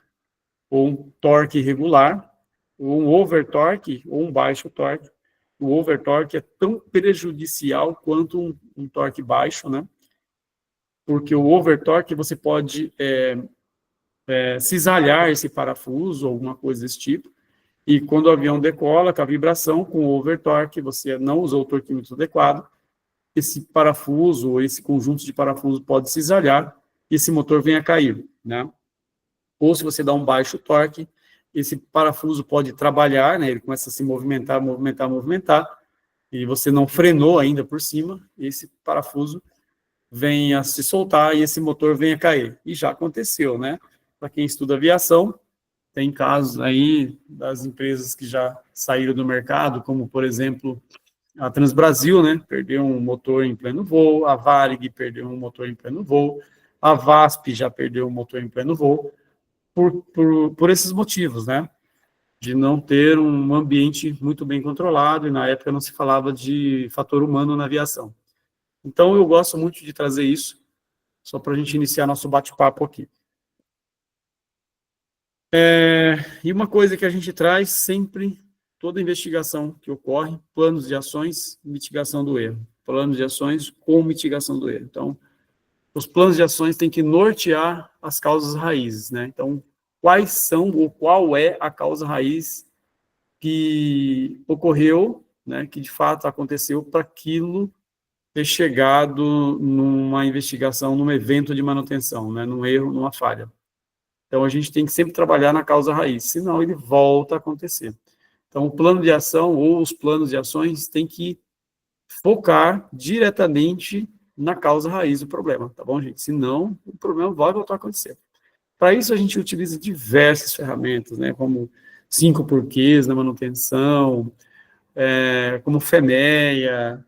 ou um torque irregular, ou um overtorque, ou um baixo torque. O overtorque é tão prejudicial quanto um torque baixo, né? Porque o overtorque você pode cisalhar esse parafuso, alguma coisa desse tipo, e quando o avião decola, com a vibração, com o overtorque, você não usou o torquímetro adequado, esse parafuso, ou esse conjunto de parafusos pode cisalhar, e esse motor vem a cair, né? Ou se você dá um baixo torque, esse parafuso pode trabalhar, né? Ele começa a se movimentar, e você não frenou ainda por cima, e esse parafuso vem a se soltar e esse motor vem a cair. E já aconteceu, né? Para quem estuda aviação, tem casos aí das empresas que já saíram do mercado, como, por exemplo, a Transbrasil, né? Perdeu um motor em pleno voo, a Varig perdeu um motor em pleno voo, a VASP já perdeu um motor em pleno voo, por esses motivos, né? De não ter um ambiente muito bem controlado, e na época não se falava de fator humano na aviação. Então, eu gosto muito de trazer isso, só para a gente iniciar nosso bate-papo aqui. E uma coisa que a gente traz sempre, toda investigação que ocorre, planos de ações, mitigação do erro. Planos de ações com mitigação do erro. Então, os planos de ações têm que nortear as causas raízes, né? Então, quais são ou qual é a causa raiz que ocorreu, né, que de fato aconteceu para aquilo ter chegado numa investigação, num evento de manutenção, né, num erro, numa falha. Então, a gente tem que sempre trabalhar na causa raiz, senão ele volta a acontecer. Então, o plano de ação ou os planos de ações têm que focar diretamente na causa raiz do problema, tá bom, gente? Senão, o problema vai voltar a acontecer. Para isso, a gente utiliza diversas ferramentas, né, como 5 porquês na manutenção, como FEMEA,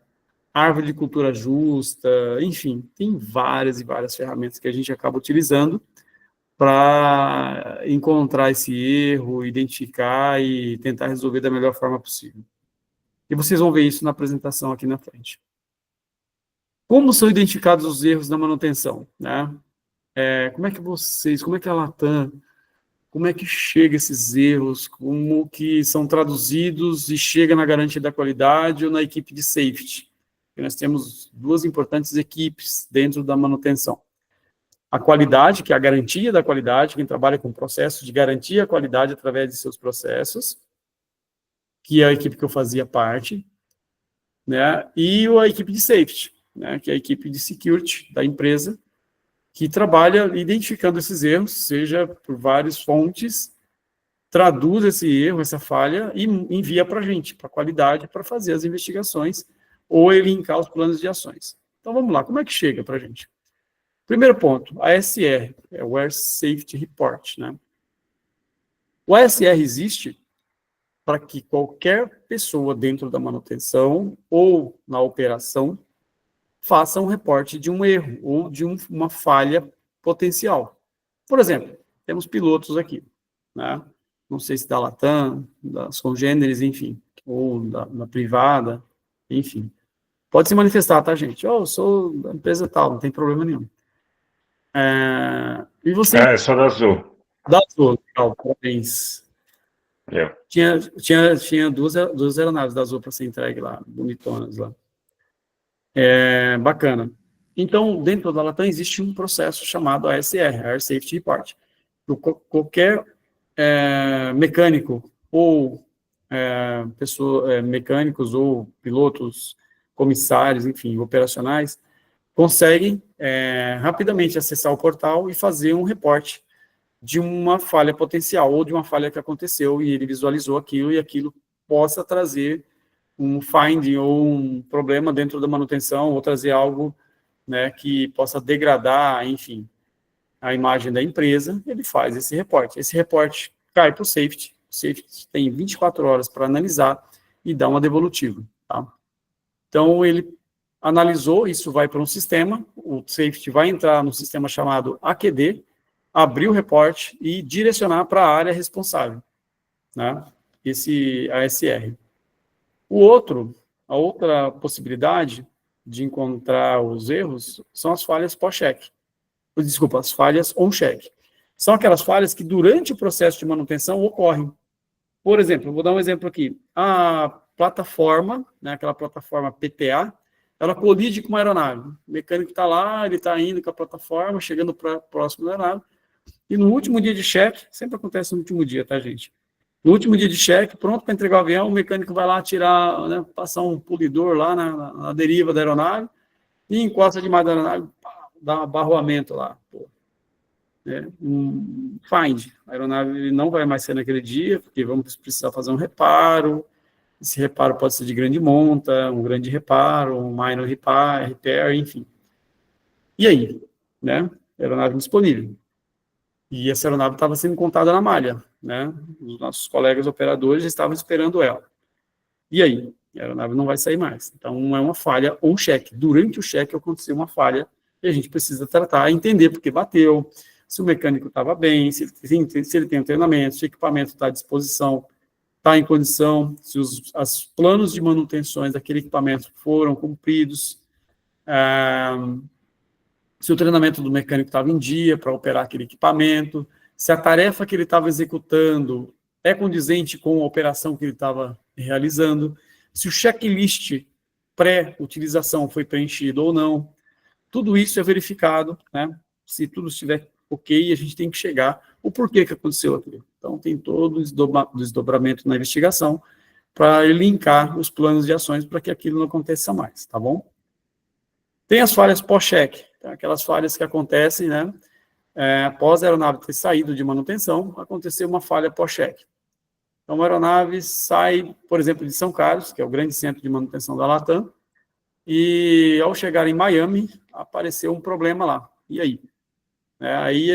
árvore de cultura justa, enfim, tem várias e várias ferramentas que a gente acaba utilizando para encontrar esse erro, identificar e tentar resolver da melhor forma possível. E vocês vão ver isso na apresentação aqui na frente. Como são identificados os erros na manutenção, né? Como é que a Latam, como é que chega esses erros, como que são traduzidos e chega na garantia da qualidade ou na equipe de safety? Porque nós temos duas importantes equipes dentro da manutenção. A qualidade, que é a garantia da qualidade, quem trabalha com processo de garantir a qualidade através de seus processos, que é a equipe que eu fazia parte, né? E a equipe de safety, né? Que é a equipe de security da empresa, que trabalha identificando esses erros, seja por várias fontes, traduz esse erro, essa falha, e envia para a gente, para a qualidade, para fazer as investigações, ou elencar os planos de ações. Então, vamos lá, como é que chega para a gente? Primeiro ponto, ASR, é o Air Safety Report, né? O ASR existe para que qualquer pessoa dentro da manutenção ou na operação faça um reporte de um erro ou de uma falha potencial. Por exemplo, temos pilotos aqui, né? Não sei se da Latam, das congêneres, enfim, ou da privada, enfim. Pode se manifestar, tá, gente? Eu sou da empresa tal, não tem problema nenhum. E você? É só da Azul. Da Azul, legal, parabéns. Eu. Tinha duas aeronaves da Azul para ser entregue lá, bonitonas lá. Bacana. Então, dentro da Latam existe um processo chamado ASR, Air Safety Report. Qualquer mecânico ou mecânicos ou pilotos, comissários, enfim, operacionais, conseguem rapidamente acessar o portal e fazer um reporte de uma falha potencial ou de uma falha que aconteceu e ele visualizou aquilo e aquilo possa trazer um finding ou um problema dentro da manutenção ou trazer algo, né, que possa degradar, enfim, a imagem da empresa. Ele faz esse reporte. Esse reporte cai para o safety. O safety tem 24 horas para analisar e dar uma devolutiva. Tá? Então, ele analisou, isso vai para um sistema, o safety vai entrar no sistema chamado AQD, abrir o reporte e direcionar para a área responsável, né? Esse ASR. A outra possibilidade de encontrar os erros são as falhas pós-check. Desculpa, as falhas on-check. São aquelas falhas que durante o processo de manutenção ocorrem. Por exemplo, eu vou dar um exemplo aqui. A plataforma, né, aquela plataforma PTA, ela colide com uma aeronave. O mecânico está lá, ele está indo com a plataforma, chegando próximo da aeronave, e no último dia de cheque, sempre acontece no último dia, tá, gente? No último dia de cheque, pronto para entregar o avião, o mecânico vai lá tirar, né, passar um polidor lá na deriva da aeronave, e encosta demais da aeronave, dá um abarroamento lá. Pô. Um find. A aeronave não vai mais ser naquele dia, porque vamos precisar fazer um reparo. Esse reparo pode ser de grande monta, um grande reparo, um minor repair, enfim. E aí? Né? Aeronave disponível. E essa aeronave estava sendo contada na malha, né? Os nossos colegas operadores estavam esperando ela. E aí? A aeronave não vai sair mais. Então, é uma falha ou um cheque. Durante o cheque aconteceu uma falha e a gente precisa tratar, entender porque bateu, se o mecânico estava bem, se ele tem um treinamento, se o equipamento está à disposição, está em condição, se os planos de manutenções daquele equipamento foram cumpridos, se o treinamento do mecânico estava em dia para operar aquele equipamento, se a tarefa que ele estava executando é condizente com a operação que ele estava realizando, se o checklist pré-utilização foi preenchido ou não. Tudo isso é verificado, né? Se tudo estiver ok, a gente tem que chegar o porquê que aconteceu aquilo. Então, tem todo o desdobramento na investigação para linkar os planos de ações para que aquilo não aconteça mais, tá bom? Tem as falhas pós-cheque, aquelas falhas que acontecem, né? Após a aeronave ter saído de manutenção, aconteceu uma falha pós-cheque. Então, uma aeronave sai, por exemplo, de São Carlos, que é o grande centro de manutenção da Latam, e ao chegar em Miami, apareceu um problema lá. E aí? Aí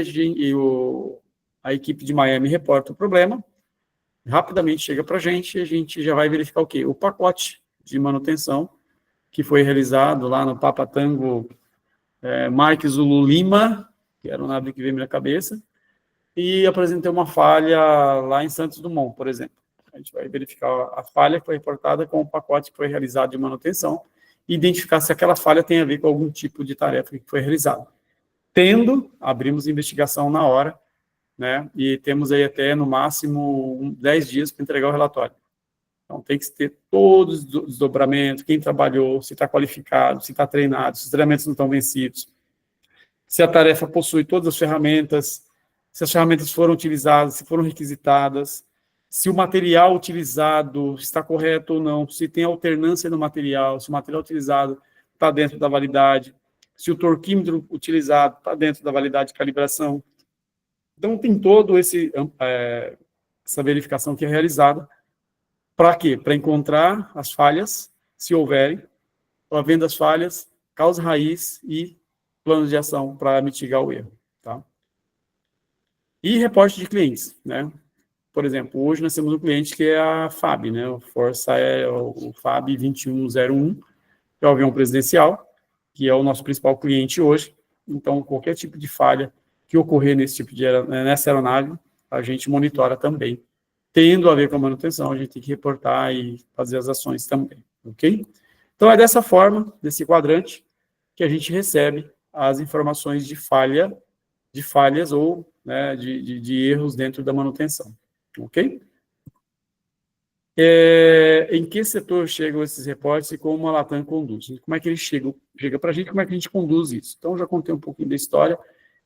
a equipe de Miami reporta o problema, rapidamente chega para a gente já vai verificar o quê? O pacote de manutenção que foi realizado lá no Papa Tango Mike Zulu Lima, que era o nome que veio na minha cabeça, e apresentei uma falha lá em Santos Dumont, por exemplo. A gente vai verificar a falha que foi reportada com o pacote que foi realizado de manutenção e identificar se aquela falha tem a ver com algum tipo de tarefa que foi realizada. Tendo, abrimos investigação na hora, né, e temos aí até, no máximo, 10 dias para entregar o relatório. Então, tem que ter todos os desdobramentos, quem trabalhou, se está qualificado, se está treinado, se os treinamentos não estão vencidos, se a tarefa possui todas as ferramentas, se as ferramentas foram utilizadas, se foram requisitadas, se o material utilizado está correto ou não, se tem alternância no material, se o material utilizado está dentro da validade, se o torquímetro utilizado está dentro da validade de calibração. Então, tem todo essa verificação que é realizada. Para quê? Para encontrar as falhas, se houverem, havendo as falhas, causa raiz e planos de ação para mitigar o erro. Tá? E reporte de clientes, né? Por exemplo, hoje nós temos um cliente que é a FAB, né? O Força o FAB 2101, que é o avião presidencial, que é o nosso principal cliente hoje. Então, qualquer tipo de falha que ocorrer nessa aeronave, a gente monitora também. Tendo a ver com a manutenção, a gente tem que reportar e fazer as ações também, ok? Então, é dessa forma, desse quadrante, que a gente recebe as informações de falha de falhas ou, né, de erros dentro da manutenção, ok? Em que setor chegam esses reportes e como a Latam conduz? Como é que eles chegam para a gente, como é que a gente conduz isso? Então, já contei um pouquinho da história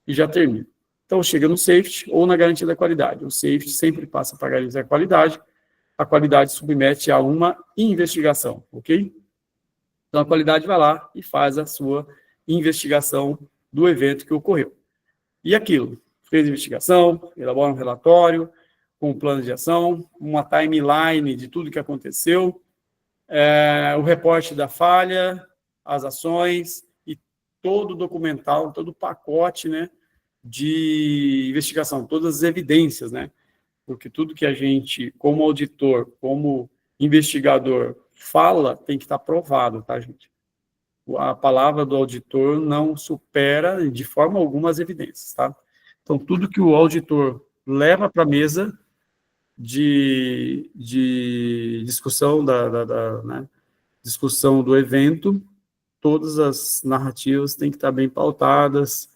e já termino. Então, chega no safety ou na garantia da qualidade. O safety sempre passa para a garantia da qualidade, a qualidade submete a uma investigação, ok? Então, a qualidade vai lá e faz a sua investigação do evento que ocorreu. E aquilo, fez a investigação, elabora um relatório, com um plano de ação, uma timeline de tudo que aconteceu, o reporte da falha, as ações e todo o documental, todo o pacote, né, de investigação, todas as evidências, né, porque tudo que a gente, como auditor, como investigador, fala, tem que estar provado, tá, gente? A palavra do auditor não supera de forma alguma as evidências, tá? Então, tudo que o auditor leva para a mesa de discussão né, discussão do evento, todas as narrativas têm que estar bem pautadas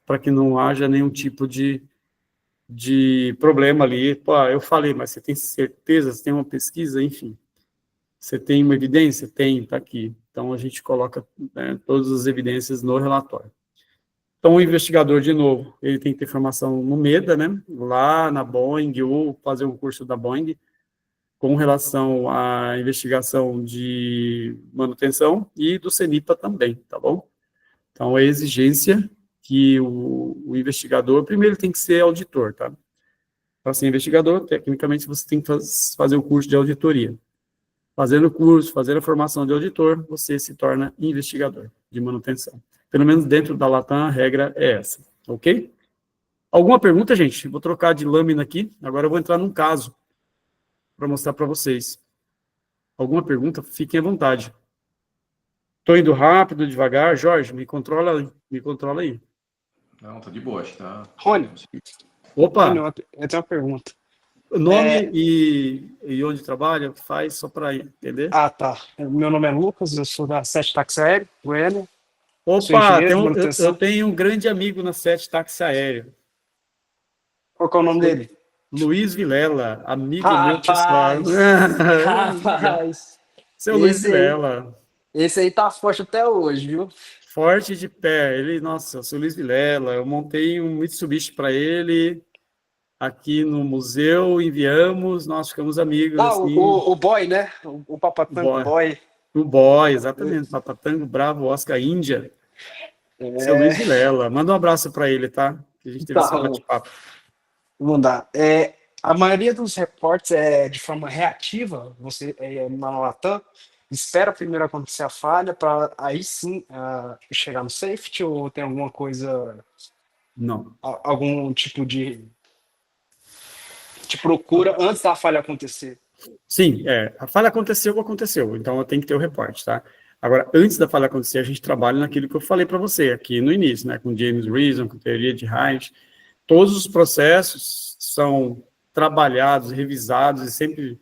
para que não haja nenhum tipo de problema ali. Pô, eu falei, mas você tem certeza? Você tem uma pesquisa? Enfim. Você tem uma evidência? Tem, está aqui. Então, a gente coloca, né, todas as evidências no relatório. Então, o investigador, de novo, ele tem que ter formação no MEDA, né, lá na Boeing, ou fazer um curso da Boeing, com relação à investigação de manutenção, e do CENIPA também, tá bom? Então, a exigência que o investigador, primeiro, tem que ser auditor, tá? Para ser investigador, tecnicamente, você tem que fazer o curso de auditoria. Fazendo o curso, fazendo a formação de auditor, você se torna investigador de manutenção. Pelo menos dentro da Latam, a regra é essa, ok? Alguma pergunta, gente? Vou trocar de lâmina aqui. Agora eu vou entrar num caso para mostrar para vocês. Alguma pergunta? Fiquem à vontade. Estou indo rápido, devagar. Jorge, me controla aí. Não, tá de boa, acho que tá... Rony, Opa! Rony, eu tenho uma pergunta. O nome e onde trabalha, faz só para entender. Ah, tá. Meu nome é Lucas, eu sou da Sete Táxi Aéreo, Goiânia. Sou Opa, engenheiro de eu manutenção. tenho um grande amigo na Sete Táxi Aéreo. Qual que é o nome dele? Luiz Vilela, amigo meu pessoal. Rapaz, Seu Luiz esse aí, Vilela, esse aí tá forte até hoje, viu? forte de pé. Ele, nossa, seu Luiz Vilela, eu montei um Mitsubishi para ele aqui no museu, enviamos, nós ficamos amigos, Ah, assim, o boy, né? O Papatango boy. o boy, exatamente, Papatango, Bravo, Oscar, Índia, seu Luiz É, Vilela. Manda um abraço para ele, tá? Que a gente teve esse tá, bate-papo. vou mandar. A maioria dos reportes é de forma reativa, você na Latam, espera primeiro acontecer a falha para aí sim chegar no safety, ou tem alguma coisa, Não. algum tipo de procura antes da falha acontecer? Sim, a falha aconteceu, então eu tenho que ter o reporte, tá? Agora, antes da falha acontecer, a gente trabalha naquilo que eu falei para você aqui no início, né? Com James Reason, com teoria de Reich. Todos os processos são trabalhados, revisados, e sempre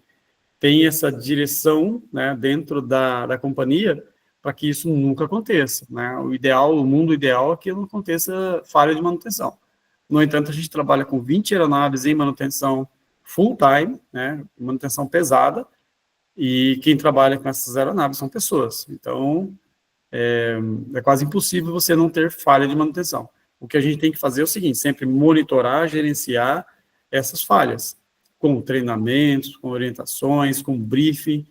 tem essa direção, né, dentro da companhia, para que isso nunca aconteça, né? O mundo ideal é que não aconteça falha de manutenção. No entanto, a gente trabalha com 20 aeronaves em manutenção full-time, né, manutenção pesada, e quem trabalha com essas aeronaves são pessoas. Então, é quase impossível você não ter falha de manutenção. O que a gente tem que fazer é o seguinte, sempre monitorar, gerenciar essas falhas, com treinamentos, com orientações, com briefing,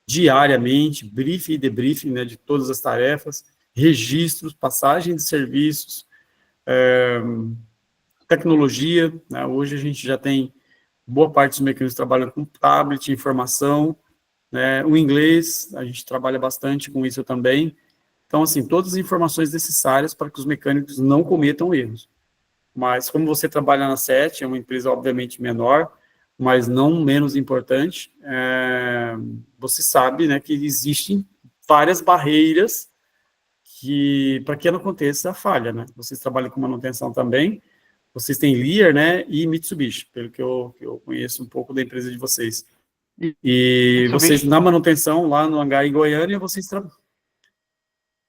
diariamente, briefing e debriefing, né, de todas as tarefas, registros, passagem de serviços, tecnologia, né, hoje a gente já tem boa parte dos mecânicos trabalham com tablet, informação, né, o inglês, a gente trabalha bastante com isso também. Então, assim, todas as informações necessárias para que os mecânicos não cometam erros. Mas, como você trabalha na SET, é uma empresa, obviamente, menor, mas não menos importante, você sabe, né, que existem várias barreiras para que não aconteça a falha, né? Vocês trabalham com manutenção também, vocês têm Lear, né, e Mitsubishi, pelo que eu conheço um pouco da empresa de vocês. E vocês, na manutenção, lá no hangar em Goiânia, vocês trabalham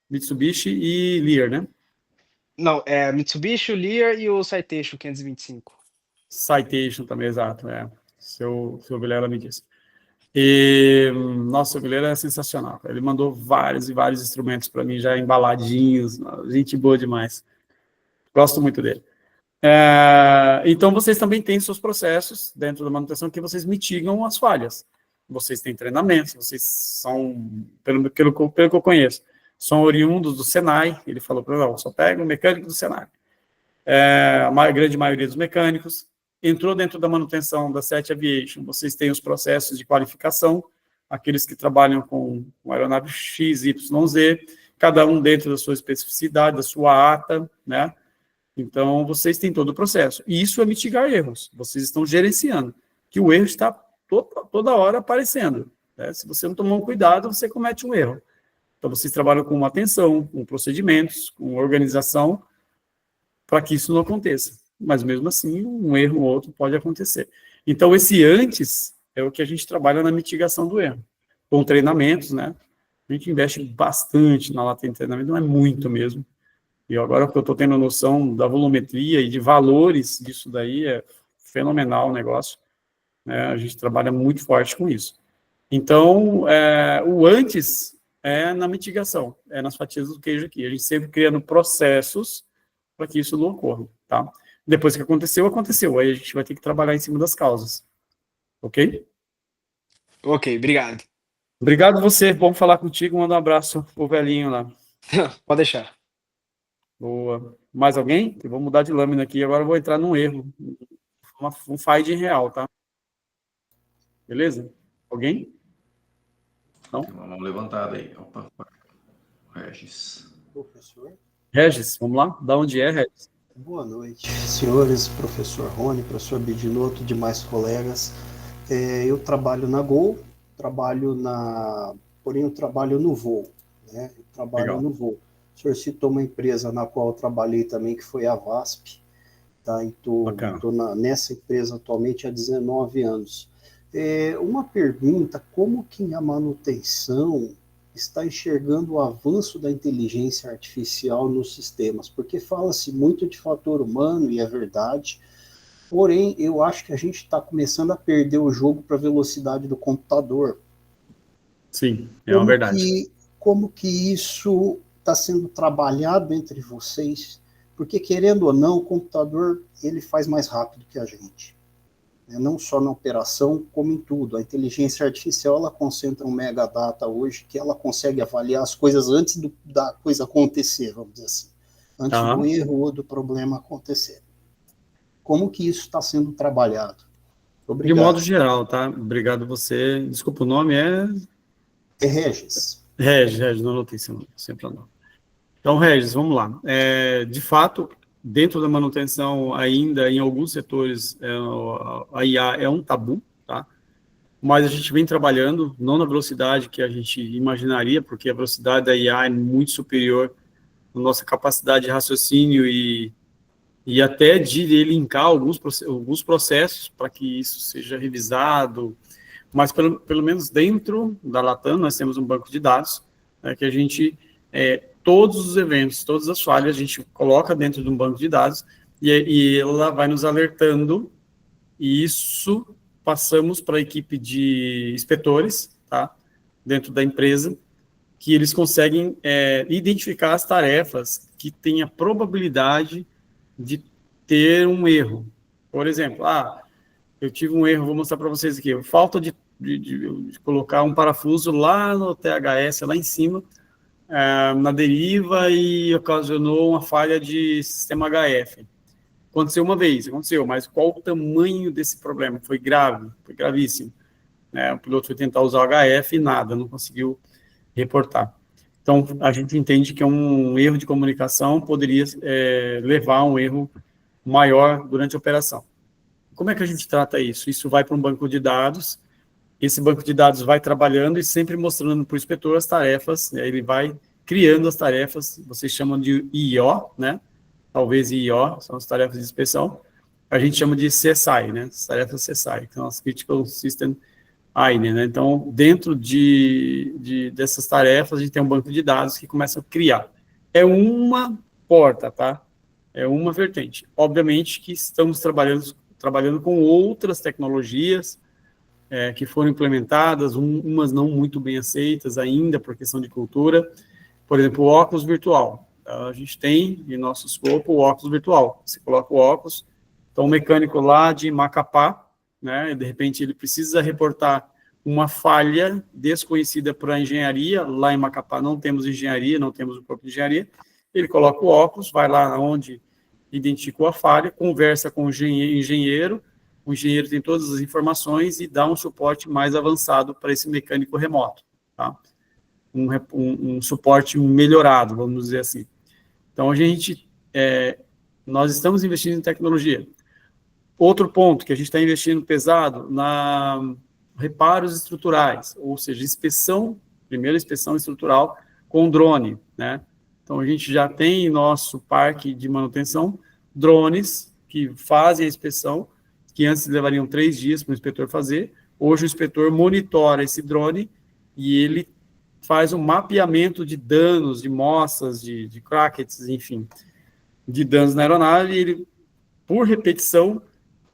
Mitsubishi e Lear, né? Não, é Mitsubishi, o Lear e o Citation 525. Citation também, exato, seu Vilela me disse. E, nossa, o Vilela é sensacional. Ele mandou vários e vários instrumentos para mim, já embaladinhos, gente boa demais. Gosto muito dele. Então, vocês também têm seus processos dentro da manutenção que vocês mitigam as falhas. Vocês têm treinamentos, vocês são, pelo que eu conheço, são oriundos do Senai. Ele falou para mim, só pega um mecânico do Senai. A grande maioria dos mecânicos entrou dentro da manutenção da SET Aviation. Vocês têm os processos de qualificação, aqueles que trabalham com aeronave X, Y, Z, cada um dentro da sua especificidade, da sua ata, né? Então, vocês têm todo o processo. E isso é mitigar erros. Vocês estão gerenciando, que o erro está toda hora aparecendo, né? Se você não tomar um cuidado, você comete um erro. Então, vocês trabalham com atenção, com procedimentos, com organização, para que isso não aconteça. Mas, mesmo assim, um erro ou outro pode acontecer. Então, esse antes é o que a gente trabalha na mitigação do erro. Com treinamentos, né? A gente investe bastante na latente de treinamento, não é muito mesmo. E agora que eu estou tendo noção da volumetria e de valores disso daí, é fenomenal o negócio, né? A gente trabalha muito forte com isso. Então, o antes é na mitigação, é nas fatias do queijo aqui. A gente sempre criando processos para que isso não ocorra, tá? Depois que aconteceu, aconteceu. Aí a gente vai ter que trabalhar em cima das causas. Ok? Ok, obrigado. Obrigado você, bom falar contigo. Manda um abraço pro velhinho lá. Pode deixar. Boa. Mais alguém? Eu vou mudar de lâmina aqui. Agora eu vou entrar num erro. Um fade real, tá? Beleza? Alguém? Não? Tem uma mão levantada aí. Opa. Regis. Professor, Regis, vamos lá? Da onde é, Regis? boa noite, senhores, professor Rony, professor Bidinotto, demais colegas. Eu trabalho na Gol, porém eu trabalho no voo, né? Eu trabalho Legal. no voo. O senhor citou uma empresa na qual eu trabalhei também, que foi a VASP, tá? Estou nessa empresa atualmente há 19 anos. Uma pergunta, como que a manutenção está enxergando o avanço da inteligência artificial nos sistemas? Porque fala-se muito de fator humano, e é verdade, porém, eu acho que a gente está começando a perder o jogo para a velocidade do computador. Sim, é uma verdade. Como que isso está sendo trabalhado entre vocês? Porque, querendo ou não, o computador ele faz mais rápido que a gente. Não só na operação, como em tudo. A inteligência artificial, ela concentra um megadata hoje, que ela consegue avaliar as coisas antes da coisa acontecer, vamos dizer assim. Antes do erro ou do problema acontecer. Como que isso está sendo trabalhado? Obrigado. De modo geral, tá? Obrigado você. Desculpa, o nome é Regis. Regis, não anotei sempre não. Então, Regis, vamos lá. De fato, dentro da manutenção, ainda em alguns setores, a IA é um tabu, tá? Mas a gente vem trabalhando, não na velocidade que a gente imaginaria, porque a velocidade da IA é muito superior à nossa capacidade de raciocínio e até de linkar alguns processos para que isso seja revisado. Mas, pelo menos dentro da Latam, nós temos um banco de dados, né, que a gente, todos os eventos, todas as falhas, a gente coloca dentro de um banco de dados e ela vai nos alertando, e isso passamos para a equipe de inspetores, tá, dentro da empresa, que eles conseguem identificar as tarefas que têm a probabilidade de ter um erro. Por exemplo, eu tive um erro, vou mostrar para vocês aqui, falta de colocar um parafuso lá no THS, lá em cima, na deriva, e ocasionou uma falha de sistema HF. Aconteceu uma vez, mas qual o tamanho desse problema? Foi grave, foi gravíssimo. O piloto foi tentar usar o HF e nada, não conseguiu reportar. Então, a gente entende que um erro de comunicação poderia levar a um erro maior durante a operação. Como é que a gente trata isso? Isso vai para um banco de dados, esse banco de dados vai trabalhando e sempre mostrando para o inspetor as tarefas, ele vai criando as tarefas, vocês chamam de IO, né? Talvez IO, são as tarefas de inspeção, a gente chama de CSI, né? As tarefas CSI, que são as Critical System INE, né? Então, dentro dessas tarefas, a gente tem um banco de dados que começa a criar. É uma porta, tá? é uma vertente. Obviamente que estamos trabalhando com outras tecnologias que foram implementadas, umas não muito bem aceitas ainda por questão de cultura. Por exemplo, o óculos virtual. A gente tem em nosso escopo o óculos virtual. Você coloca o óculos, então o mecânico lá de Macapá, né, de repente ele precisa reportar uma falha desconhecida para a engenharia, lá em Macapá não temos engenharia, não temos o corpo de engenharia, ele coloca o óculos, vai lá onde identificou a falha, conversa com o engenheiro tem todas as informações e dá um suporte mais avançado para esse mecânico remoto, tá? Um suporte melhorado, vamos dizer assim. Então, nós estamos investindo em tecnologia. Outro ponto que a gente está investindo pesado na reparos estruturais, ou seja, primeira inspeção estrutural com drone, né? Então, a gente já tem em nosso parque de manutenção drones que fazem a inspeção, que antes levariam 3 dias para o inspetor fazer. Hoje, o inspetor monitora esse drone e ele faz um mapeamento de danos, de moças, de crackets, enfim, de danos na aeronave, e ele, por repetição,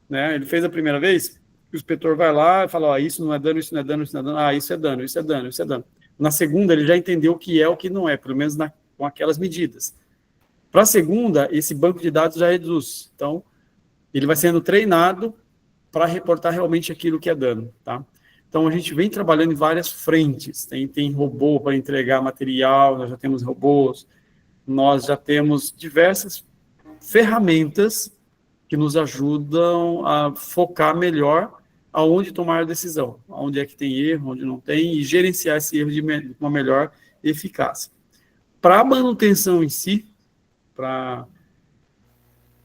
né, ele fez a primeira vez, o inspetor vai lá e fala, ó, isso não é dano, isso não é dano, isso não é dano, isso é dano, isso é dano, isso é dano. Na segunda, ele já entendeu o que é, o que não é, pelo menos com aquelas medidas. Para a segunda, esse banco de dados já reduz. Então, ele vai sendo treinado para reportar realmente aquilo que é dano, tá? Então, a gente vem trabalhando em várias frentes. Tem robô para entregar material, nós já temos robôs, nós já temos diversas ferramentas que nos ajudam a focar melhor aonde tomar a decisão, aonde é que tem erro, onde não tem, e gerenciar esse erro de uma melhor eficácia. Para a manutenção em si, para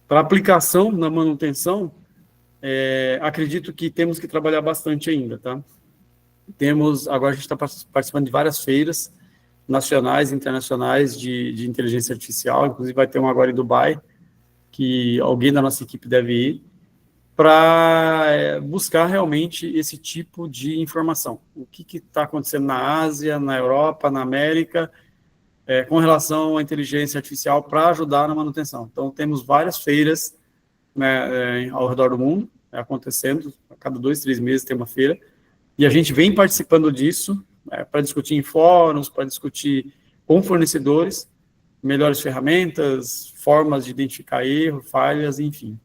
aplicação na manutenção, acredito que temos que trabalhar bastante ainda, tá? Agora a gente está participando de várias feiras nacionais e internacionais de inteligência artificial, inclusive vai ter uma agora em Dubai, que alguém da nossa equipe deve ir, para buscar realmente esse tipo de informação. O que está acontecendo na Ásia, na Europa, na América, com relação à inteligência artificial para ajudar na manutenção. Então, temos várias feiras, né, ao redor do mundo, acontecendo, a cada 2, 3 meses tem uma feira, e a gente vem participando disso, para discutir em fóruns, para discutir com fornecedores, melhores ferramentas, formas de identificar erros, falhas, enfim.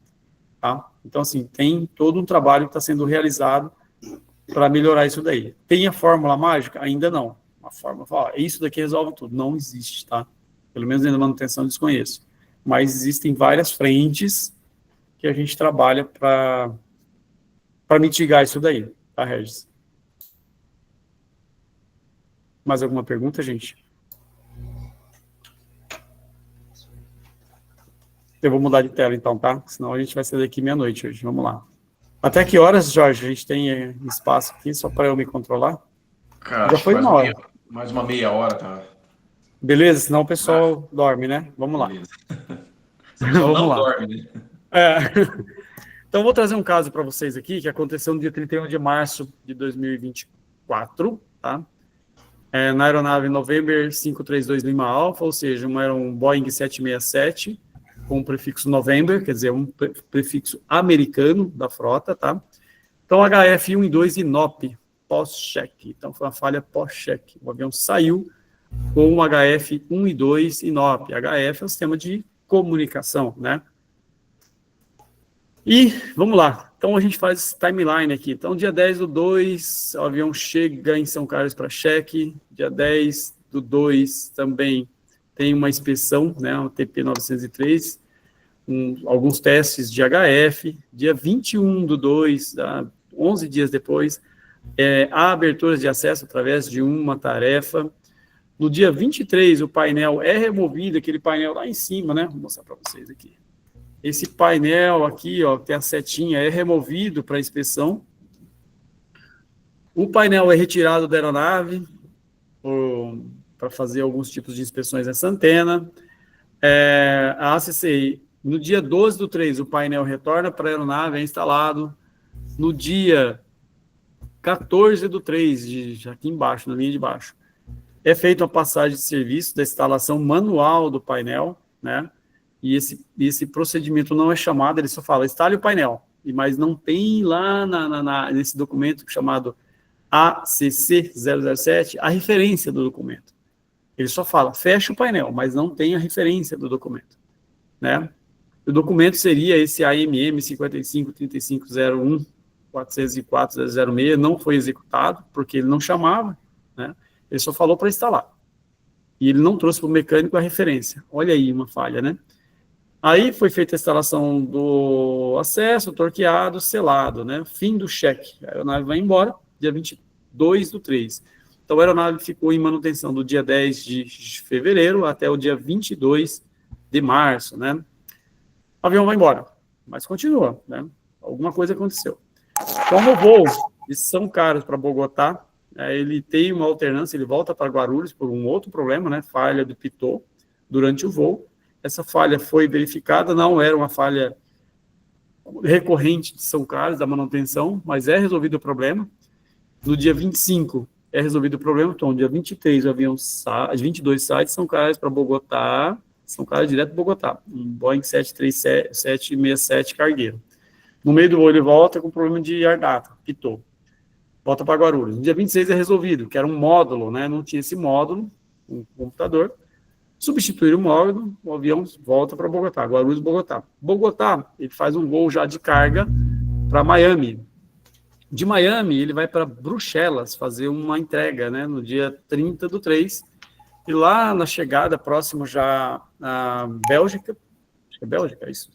Tá? Então, assim, tem todo um trabalho que está sendo realizado para melhorar isso daí. Tem a fórmula mágica? Ainda não. A fórmula fala, isso daqui resolve tudo. Não existe, tá? Pelo menos dentro da manutenção eu desconheço. Mas existem várias frentes que a gente trabalha para mitigar isso daí, tá, Regis? Mais alguma pergunta, gente? Eu vou mudar de tela, então, tá? Senão a gente vai sair daqui meia-noite hoje. Vamos lá. Até que horas, Jorge, a gente tem espaço aqui, só para eu me controlar? Cara, já foi uma hora. Mais uma meia hora, tá? Beleza? Senão o pessoal dorme, né? Vamos lá. Então, vamos lá. Dorme, né? Então, vou trazer um caso para vocês aqui, que aconteceu no dia 31 de março de 2024, tá? Na aeronave November 532 Lima Alpha, ou seja, era um Boeing 767, com o prefixo November, quer dizer, um prefixo americano da frota, tá? Então, HF 1 e 2 INOP, pós-check. Então, foi uma falha pós-check. O avião saiu com o HF 1 e 2 INOP. HF é o sistema de comunicação, né? E, vamos lá. Então, a gente faz timeline aqui. Então, dia 10/2, o avião chega em São Carlos para cheque. Dia 10/2 também tem uma inspeção, né, um TP-903, alguns testes de HF. Dia 21/2, 11 dias depois, há aberturas de acesso através de uma tarefa. No dia 23, o painel é removido, aquele painel lá em cima, né? Vou mostrar para vocês aqui. Esse painel aqui, ó, tem a setinha, é removido para inspeção. O painel é retirado da aeronave para fazer alguns tipos de inspeções nessa antena. A ACCI, no dia 12/3, o painel retorna para a aeronave, é instalado. No dia 14/3, aqui embaixo, na linha de baixo, é feita uma passagem de serviço da instalação manual do painel, né? e esse procedimento não é chamado, ele só fala, instale o painel, mas não tem lá nesse documento chamado ACC007 a referência do documento. Ele só fala, fecha o painel, mas não tem a referência do documento, né? O documento seria esse AMM 553501-404-006, não foi executado, porque ele não chamava, né? Ele só falou para instalar. E ele não trouxe para o mecânico a referência. Olha aí uma falha, né? Aí foi feita a instalação do acesso, torqueado, selado, né? Fim do cheque. A aeronave vai embora, dia 22/3. Então, a aeronave ficou em manutenção do dia 10 de fevereiro até o dia 22 de março, né? O avião vai embora, mas continua, né? Alguma coisa aconteceu. Como o voo de São Carlos para Bogotá, ele tem uma alternância, ele volta para Guarulhos por um outro problema, né? Falha do pitot durante o voo. Essa falha foi verificada, não era uma falha recorrente de São Carlos, da manutenção, mas é resolvido o problema. No dia 25, é resolvido o problema, então, no dia 23, o avião sai, 22 sai de São Carlos para Bogotá, São Carlos direto para Bogotá, um Boeing 737 cargueiro. No meio do voo, ele volta com problema de ar data, pitot. Volta para Guarulhos. No dia 26 é resolvido, que era um módulo, né? Não tinha esse módulo, um computador. Substituir o módulo, o avião volta para Bogotá, Guarulhos, Bogotá. Bogotá, ele faz um voo já de carga para Miami. De Miami, ele vai para Bruxelas fazer uma entrega, né, no dia 30/3. E lá na chegada, próximo já à Bélgica, acho que é Bélgica, é isso?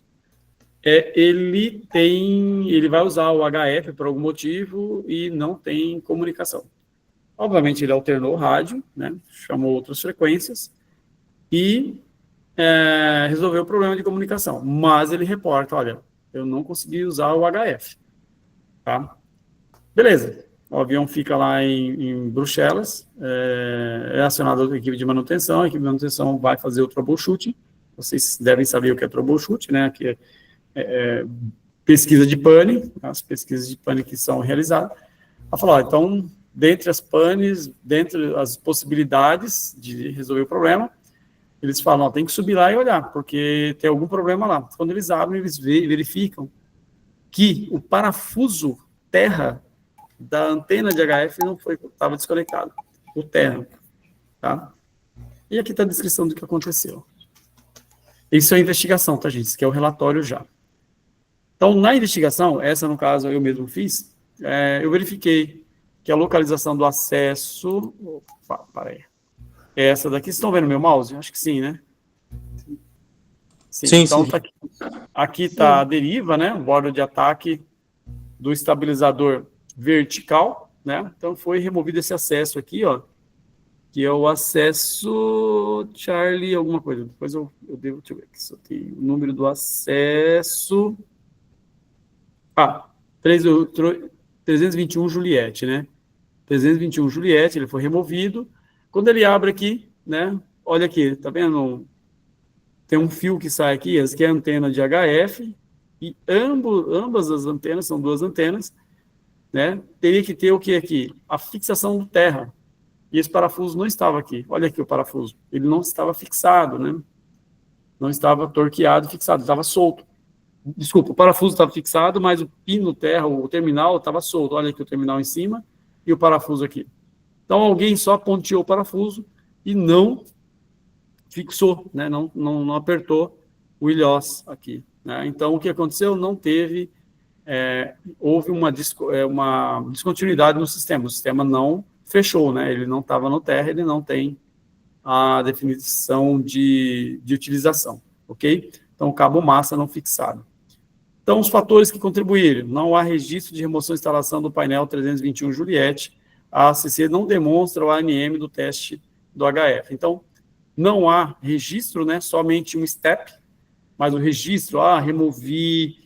Ele vai usar o HF por algum motivo e não tem comunicação. Obviamente, ele alternou o rádio, né, chamou outras frequências, e resolveu o problema de comunicação. Mas ele reporta, olha, eu não consegui usar o HF. Tá? Beleza. O avião fica lá em Bruxelas, é acionado a equipe de manutenção, a equipe de manutenção vai fazer o troubleshooting. Vocês devem saber o que é troubleshooting, né? Aqui pesquisa de pane, as pesquisas de pane que são realizadas. Ela falou, então, dentre as panes, dentre as possibilidades de resolver o problema, eles falam, tem que subir lá e olhar, porque tem algum problema lá. Quando eles abrem, eles verificam que o parafuso terra da antena de HF estava desconectado. O terra. Tá? E aqui está a descrição do que aconteceu. Isso é a investigação, tá, gente? Isso aqui é o relatório já. Então, na investigação, essa, no caso, eu mesmo fiz, eu verifiquei que a localização do acesso... Opa, peraí. Essa daqui, vocês estão vendo meu mouse? Acho que sim, né? Sim, então, sim. Tá aqui está a deriva, né? O bordo de ataque do estabilizador vertical, né? Então, foi removido esse acesso aqui, ó, que é o acesso Charlie alguma coisa. Depois eu devo, deixa eu ver aqui, só tem o número do acesso... 321 Juliette, né? 321 Juliette, ele foi removido. Quando ele abre aqui, né? Olha aqui, tá vendo? Tem um fio que sai aqui, essa aqui é a antena de HF, e ambas as antenas, são duas antenas, né? Teria que ter o que aqui? A fixação do terra. E esse parafuso não estava aqui. Olha aqui o parafuso. Ele não estava fixado, né? Não estava torqueado, fixado, estava solto. Desculpa, o parafuso estava fixado, mas o pino terra, o terminal, estava solto. Olha aqui o terminal em cima e o parafuso aqui. Então, alguém só ponteou o parafuso e não fixou, né? Não apertou o ilhós aqui. Né? Então, o que aconteceu? Não teve... houve uma descontinuidade no sistema. O sistema não fechou, né? Ele não estava no terra, ele não tem a definição de utilização, ok? Então, o cabo massa não fixado. Então, os fatores que contribuíram. Não há registro de remoção e instalação do painel 321 Juliette. A ACC não demonstra o ANM do teste do HF. Então, não há registro, né? Somente um step, mas o registro, removi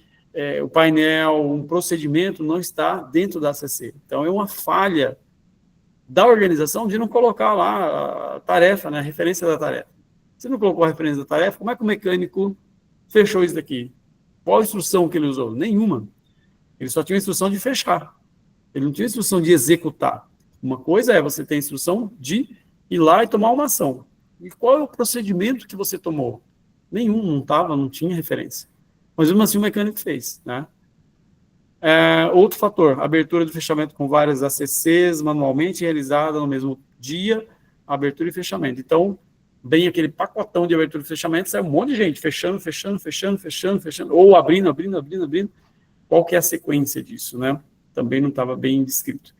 o painel, um procedimento não está dentro da ACC. Então, é uma falha da organização de não colocar lá a tarefa, né? A referência da tarefa. Se não colocou a referência da tarefa, como é que o mecânico fechou isso daqui? Qual a instrução que ele usou? Nenhuma. Ele só tinha a instrução de fechar. Ele não tinha a instrução de executar. Uma coisa é você ter a instrução de ir lá e tomar uma ação. E qual é o procedimento que você tomou? Nenhum, não tinha referência. Mas mesmo assim o mecânico fez, né? Outro fator, abertura e fechamento com várias ACCs manualmente realizada no mesmo dia, abertura e fechamento. Então, bem aquele pacotão de abertura e fechamento, sai um monte de gente fechando, ou abrindo. Qual que é a sequência disso, né? Também não estava bem descrito.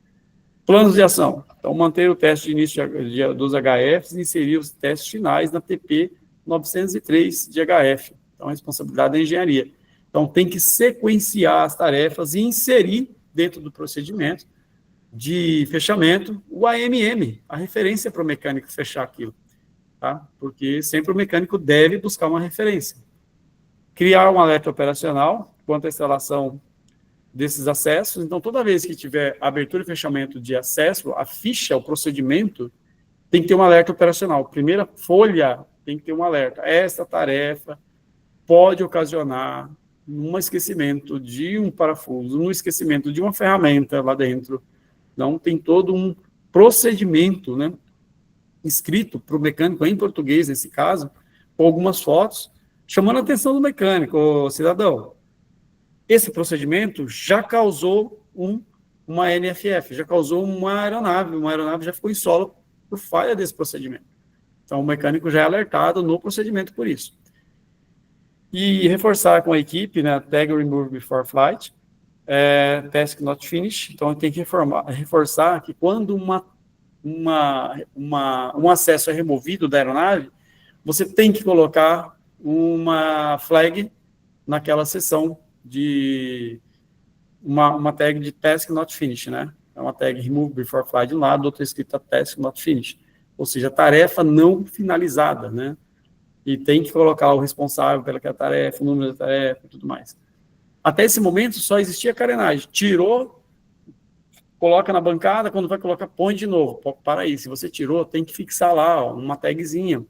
Planos de ação. Então, manter o teste de início dos HFs e inserir os testes finais na TP 903 de HF. Então, a responsabilidade da engenharia. Então, tem que sequenciar as tarefas e inserir dentro do procedimento de fechamento o AMM, a referência para o mecânico fechar aquilo. Tá? Porque sempre o mecânico deve buscar uma referência. Criar um alerta operacional quanto à instalação desses acessos. Então, toda vez que tiver abertura e fechamento de acesso, a ficha, o procedimento, tem que ter um alerta operacional. Primeira folha tem que ter um alerta. Esta tarefa pode ocasionar um esquecimento de um parafuso, um esquecimento de uma ferramenta lá dentro. Então, tem todo um procedimento, né, escrito para o mecânico em português, nesse caso, com algumas fotos, chamando a atenção do mecânico, cidadão. Esse procedimento já causou uma NFF, já causou uma aeronave já ficou em solo por falha desse procedimento. Então, o mecânico já é alertado no procedimento por isso. E reforçar com a equipe, né, tag remove before flight, task not finish. Então, tem que reforçar que quando um acesso é removido da aeronave, você tem que colocar uma flag naquela seção de uma tag de task not finish, né? É uma tag remove before flight de um lado, outra escrita task not finish. Ou seja, tarefa não finalizada, né? E tem que colocar o responsável pela tarefa, o número da tarefa e tudo mais. Até esse momento só existia carenagem. Tirou, coloca na bancada, quando vai colocar, põe de novo. Para aí, se você tirou, tem que fixar lá, ó, uma tagzinha.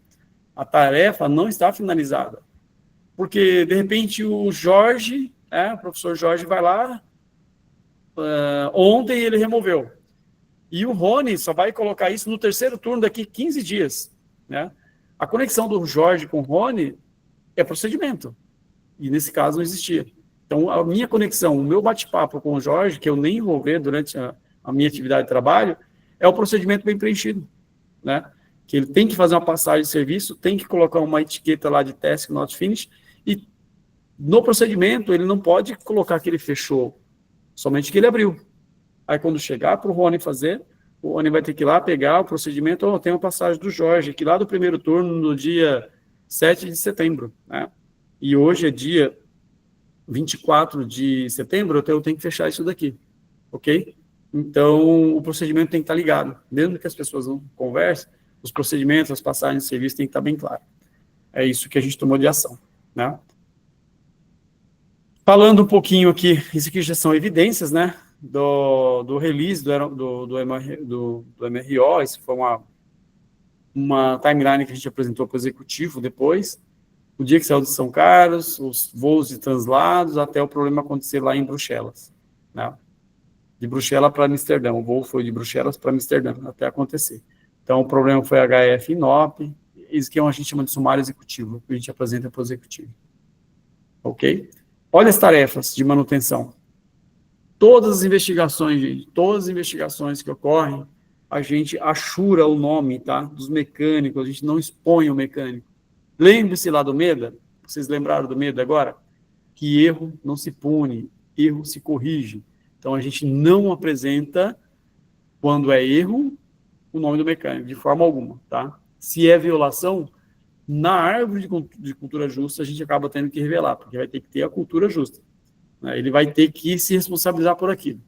A tarefa não está finalizada. Porque, de repente, o Jorge, o professor Jorge vai lá, ontem ele removeu. E o Rony só vai colocar isso no terceiro turno daqui 15 dias, né? A conexão do Jorge com o Rony é procedimento. E nesse caso não existia. Então, a minha conexão, o meu bate-papo com o Jorge, que eu nem vou ver durante a minha atividade de trabalho, é o procedimento bem preenchido, né? Que ele tem que fazer uma passagem de serviço, tem que colocar uma etiqueta lá de task not finish, e no procedimento ele não pode colocar que ele fechou, somente que ele abriu. Aí quando chegar para o Rony fazer, o Rony vai ter que ir lá pegar o procedimento, tem uma passagem do Jorge, que lá do primeiro turno, no dia 7 de setembro, né? E hoje é dia 24 de setembro, eu tenho que fechar isso daqui, ok? Então, o procedimento tem que estar ligado. Mesmo que as pessoas não conversem, os procedimentos, as passagens de serviço tem que estar bem claro. É isso que a gente tomou de ação, né? Falando um pouquinho aqui, isso aqui já são evidências, né? Do release do MRO, isso foi uma timeline que a gente apresentou para o executivo depois, o dia que saiu de São Carlos, os voos de translados, até o problema acontecer lá em Bruxelas, né? De Bruxelas para Amsterdã, o voo foi de Bruxelas para Amsterdã, até acontecer. Então, o problema foi HF e NOP, isso que a gente chama de sumário executivo, que a gente apresenta para o executivo. Ok? Olha as tarefas de manutenção. Todas as investigações, gente, todas as investigações que ocorrem, a gente achura o nome, tá? Dos mecânicos, a gente não expõe o mecânico. Lembre-se lá do MEDA, vocês lembraram do MEDA agora? Que erro não se pune, erro se corrige. Então, a gente não apresenta, quando é erro, o nome do mecânico, de forma alguma, tá? Se é violação, na árvore de cultura justa, a gente acaba tendo que revelar, porque vai ter que ter a cultura justa, né? Ele vai ter que se responsabilizar por aquilo.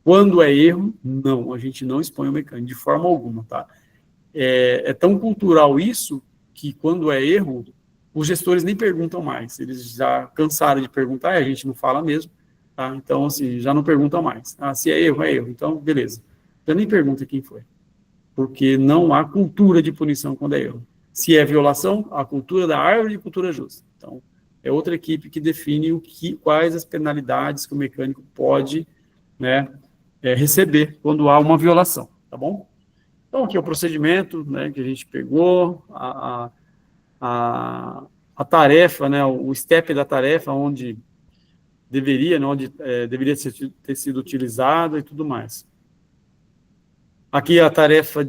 Quando é erro, não, a gente não expõe o mecânico, de forma alguma, tá? É tão cultural isso, que quando é erro, os gestores nem perguntam mais, eles já cansaram de perguntar, a gente não fala mesmo, tá? Então, assim, já não perguntam mais. Se é erro, então, beleza. Já nem pergunta quem foi, porque não há cultura de punição quando é erro. Se é violação, a cultura da árvore de cultura justa. Então, é outra equipe que define quais as penalidades que o mecânico pode, né, receber quando há uma violação, tá bom? Então, aqui é o procedimento, né, que a gente pegou, a a tarefa, né, o step da tarefa, onde deveria, né, onde deveria ter sido utilizado e tudo mais. Aqui a tarefa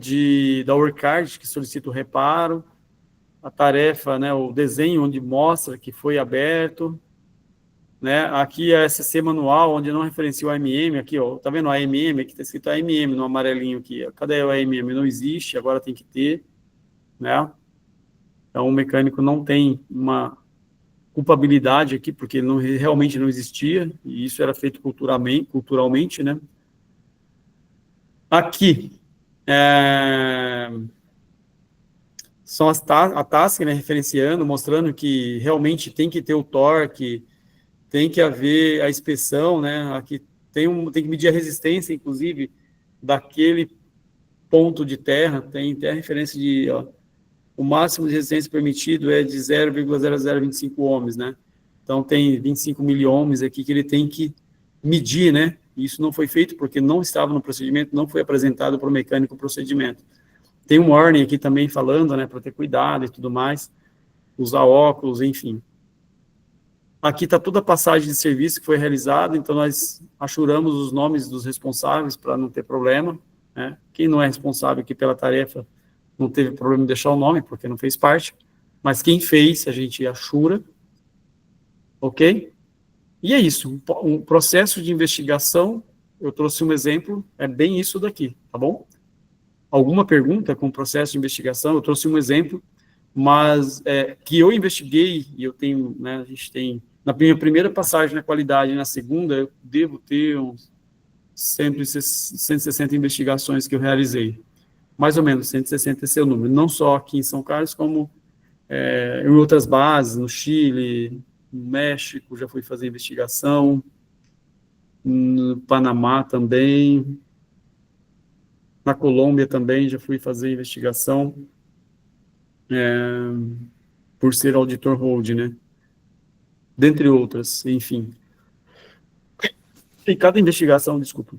da workcard, que solicita o reparo, a tarefa, né, o desenho onde mostra que foi aberto, né, aqui a SCC manual, onde não referencia o AMM, aqui, ó, tá vendo a AMM, aqui tá escrito AMM no amarelinho aqui, cadê o AMM? Não existe, agora tem que ter, né, então o mecânico não tem uma culpabilidade aqui, porque realmente não existia, e isso era feito culturalmente, né. Aqui, são a task, né, referenciando, mostrando que realmente tem que ter o torque, tem que haver a inspeção, né, aqui tem que medir a resistência, inclusive, daquele ponto de terra, tem até a referência de, ó, o máximo de resistência permitido é de 0,0025 ohms, né, então tem 25 miliohms aqui que ele tem que medir, né, isso não foi feito porque não estava no procedimento, não foi apresentado para o mecânico o procedimento. Tem um warning aqui também falando, né, para ter cuidado e tudo mais, usar óculos, enfim. Aqui está toda a passagem de serviço que foi realizada, então nós achuramos os nomes dos responsáveis para não ter problema, né? Quem não é responsável aqui pela tarefa não teve problema em deixar o nome, porque não fez parte, mas quem fez, a gente achura, ok? E é isso, um processo de investigação, eu trouxe um exemplo, é bem isso daqui, tá bom? Alguma pergunta com o processo de investigação, eu trouxe um exemplo, mas que eu investiguei, e eu tenho, né, a gente tem, na minha primeira passagem na qualidade, na segunda, eu devo ter uns 160 investigações que eu realizei. Mais ou menos, 160 esse é o número. Não só aqui em São Carlos, como em outras bases, no Chile, no México, já fui fazer investigação, no Panamá também, na Colômbia também já fui fazer investigação, por ser auditor hold, né? Dentre outras, enfim. E cada investigação, desculpa,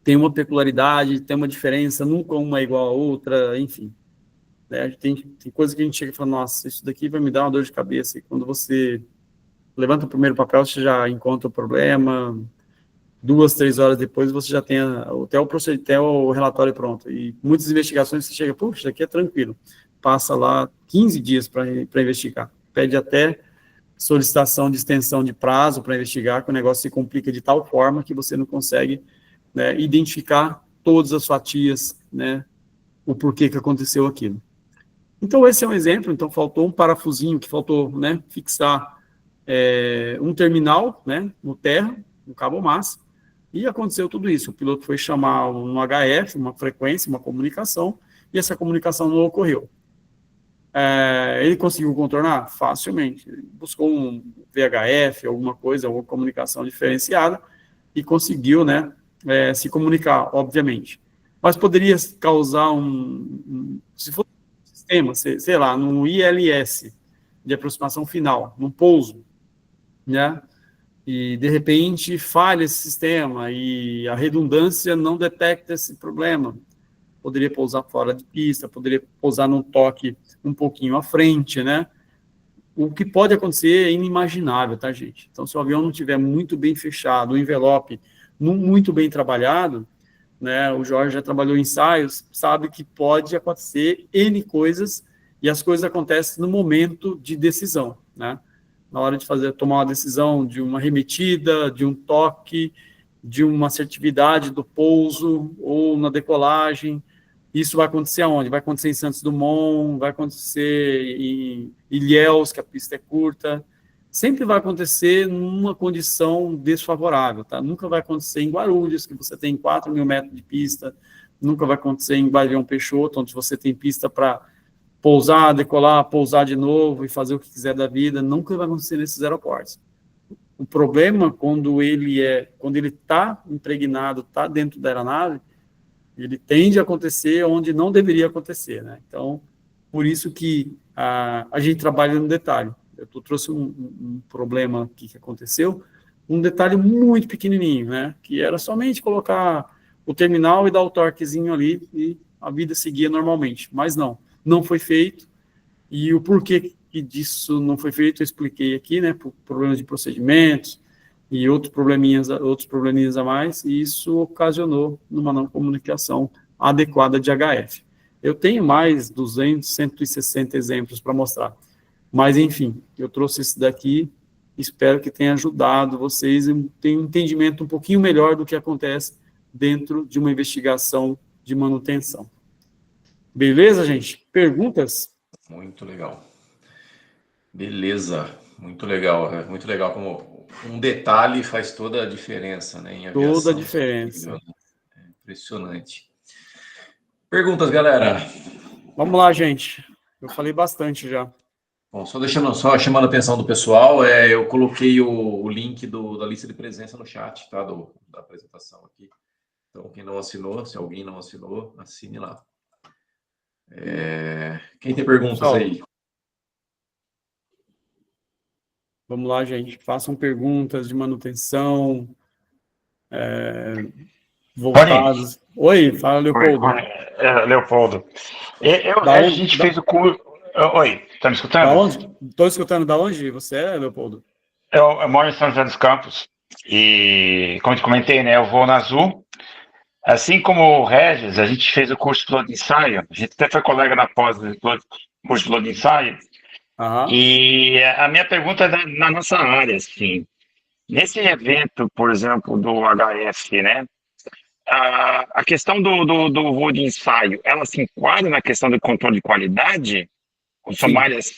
tem uma peculiaridade, tem uma diferença, nunca uma é igual a outra, enfim. Né? Tem coisa que a gente chega e fala, nossa, isso daqui vai me dar uma dor de cabeça. E quando você levanta o primeiro papel, você já encontra o problema, 2, 3 horas depois você já tem até o relatório pronto. E muitas investigações você chega, puxa, isso aqui é tranquilo. Passa lá 15 dias para investigar. Pede até solicitação de extensão de prazo para investigar, que o negócio se complica de tal forma que você não consegue, né, identificar todas as fatias, né, o porquê que aconteceu aquilo. Então, esse é um exemplo. Então, faltou um parafusinho, que faltou, né, fixar um terminal, né, no terra, no cabo massa, e aconteceu tudo isso. O piloto foi chamar um HF, uma frequência, uma comunicação, e essa comunicação não ocorreu. Ele conseguiu contornar? Facilmente. Ele buscou um VHF, alguma coisa, alguma comunicação diferenciada, e conseguiu, né, se comunicar, obviamente. Mas poderia causar se fosse um sistema, sei lá, num ILS, de aproximação final, num pouso, né, e de repente falha esse sistema, e a redundância não detecta esse problema. Poderia pousar fora de pista, poderia pousar num toque um pouquinho à frente, né? O que pode acontecer é inimaginável, tá, gente? Então, se o avião não estiver muito bem fechado, o envelope não muito bem trabalhado, né? O Jorge já trabalhou em ensaios, sabe que pode acontecer N coisas, e as coisas acontecem no momento de decisão, né? Na hora de tomar uma decisão de uma remetida, de um toque, de uma assertividade do pouso, ou na decolagem. Isso vai acontecer aonde? Vai acontecer em Santos Dumont, vai acontecer em Ilhéus, que a pista é curta. Sempre vai acontecer numa condição desfavorável, tá? Nunca vai acontecer em Guarulhos, que você tem 4.000 metros de pista. Nunca vai acontecer em Guarulhos Peixoto, onde você tem pista para pousar, decolar, pousar de novo e fazer o que quiser da vida. Nunca vai acontecer nesses aeroportos. O problema, quando ele está impregnado, está dentro da aeronave, ele tende a acontecer onde não deveria acontecer, né? Então, por isso que a gente trabalha no detalhe. Eu trouxe um problema aqui que aconteceu, um detalhe muito pequenininho, né? Que era somente colocar o terminal e dar o torquezinho ali e a vida seguia normalmente. Mas não foi feito. E o porquê que disso não foi feito, eu expliquei aqui, né, por problemas de procedimentos e outros probleminhas a mais, e isso ocasionou numa não comunicação adequada de HF. Eu tenho mais 160 exemplos para mostrar, mas, enfim, eu trouxe esse daqui, espero que tenha ajudado vocês a ter um entendimento um pouquinho melhor do que acontece dentro de uma investigação de manutenção. Beleza, gente? Perguntas? Muito legal. Beleza, muito legal. É muito legal como um detalhe faz toda a diferença, né, em aviação. Toda a diferença. É impressionante. Perguntas, galera? Vamos lá, gente. Eu falei bastante já. Bom, só chamando a atenção do pessoal, eu coloquei o link da lista de presença no chat, tá, da apresentação aqui. Então, quem não assinou, se alguém não assinou, assine lá. Quem tem perguntas Pessoal, aí? vamos lá, gente. Façam perguntas de manutenção, voltadas. Oi, fala, Leopoldo. Leopoldo. A gente fez o curso. Oi, tá me escutando? Da onde? Estou escutando. Da onde você é, Leopoldo? Eu moro em São José dos Campos. E, como eu te comentei, né, eu vou na Azul. Assim como o Regis, a gente fez o curso de piloto de ensaio. A gente até foi colega na pós do curso de piloto de ensaio. E a minha pergunta é na nossa área, assim. Nesse evento, por exemplo, do HF, né? A questão do voo de ensaio, ela se enquadra na questão do controle de qualidade? Ou são áreas...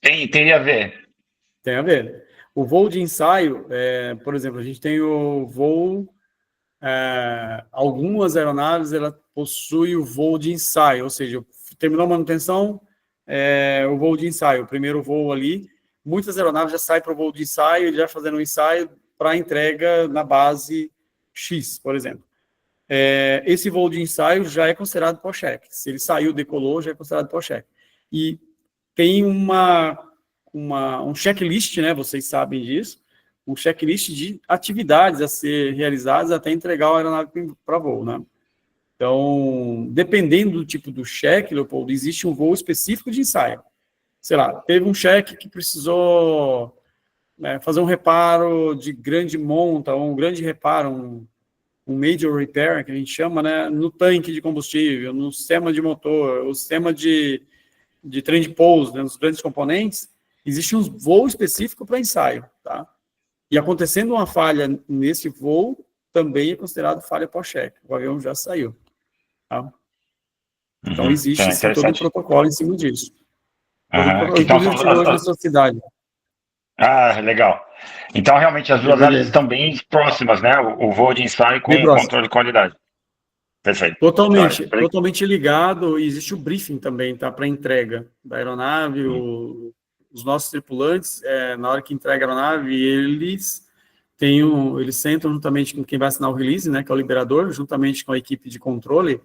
Tem a ver? Tem a ver. O voo de ensaio, por exemplo, a gente tem o voo... algumas aeronaves, ela possui o voo de ensaio, ou seja, terminou a manutenção, o voo de ensaio, o primeiro voo ali, muitas aeronaves já saem para o voo de ensaio, já fazendo um ensaio para entrega na base X, por exemplo. Esse voo de ensaio já é considerado pós-check. Se ele saiu, decolou, já é considerado pós-check. E tem um checklist, né, vocês sabem disso, um checklist de atividades a ser realizadas até entregar a aeronave para voo, né? Então, dependendo do tipo do cheque, Leopoldo, existe um voo específico de ensaio. Sei lá, teve um cheque que precisou fazer um reparo de grande monta, ou um grande reparo, um major repair, que a gente chama, né, no tanque de combustível, no sistema de motor, o sistema de trem de pouso, né, nos grandes componentes, existe um voo específico para ensaio, tá? E acontecendo uma falha nesse voo, também é considerado falha pós-check. O avião já saiu. Tá? Então, existe todo um protocolo em cima disso. Inclusive, chegou hoje na sua cidade. Legal. Então, realmente, as duas áreas estão bem próximas, né? O voo de ensaio com o controle de qualidade. Perfeito. Totalmente ligado. E existe o briefing também, tá? Para entrega da aeronave, os nossos tripulantes, na hora que entrega a aeronave, eles sentam juntamente com quem vai assinar o release, né, que é o liberador, juntamente com a equipe de controle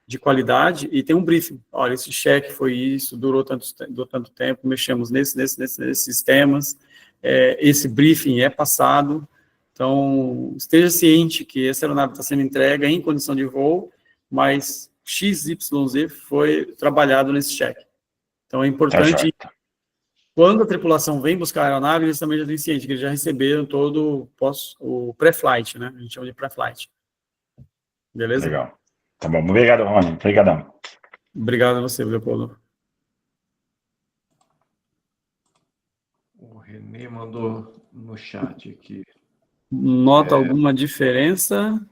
de qualidade, e tem um briefing. Olha, esse cheque foi isso, durou tanto tempo, mexemos nesses sistemas, esse briefing é passado, então esteja ciente que essa aeronave está sendo entregue em condição de voo, mas XYZ foi trabalhado nesse cheque. Então é importante... Quando a tripulação vem buscar a aeronave, eles também já têm ciente que eles já receberam todo o pré-flight, né? A gente chama de pré-flight. Beleza? Legal. Tá bom. Obrigado, Rony. Obrigadão. Obrigado a você, Leopoldo. O Renê mandou no chat aqui. Nota alguma diferença?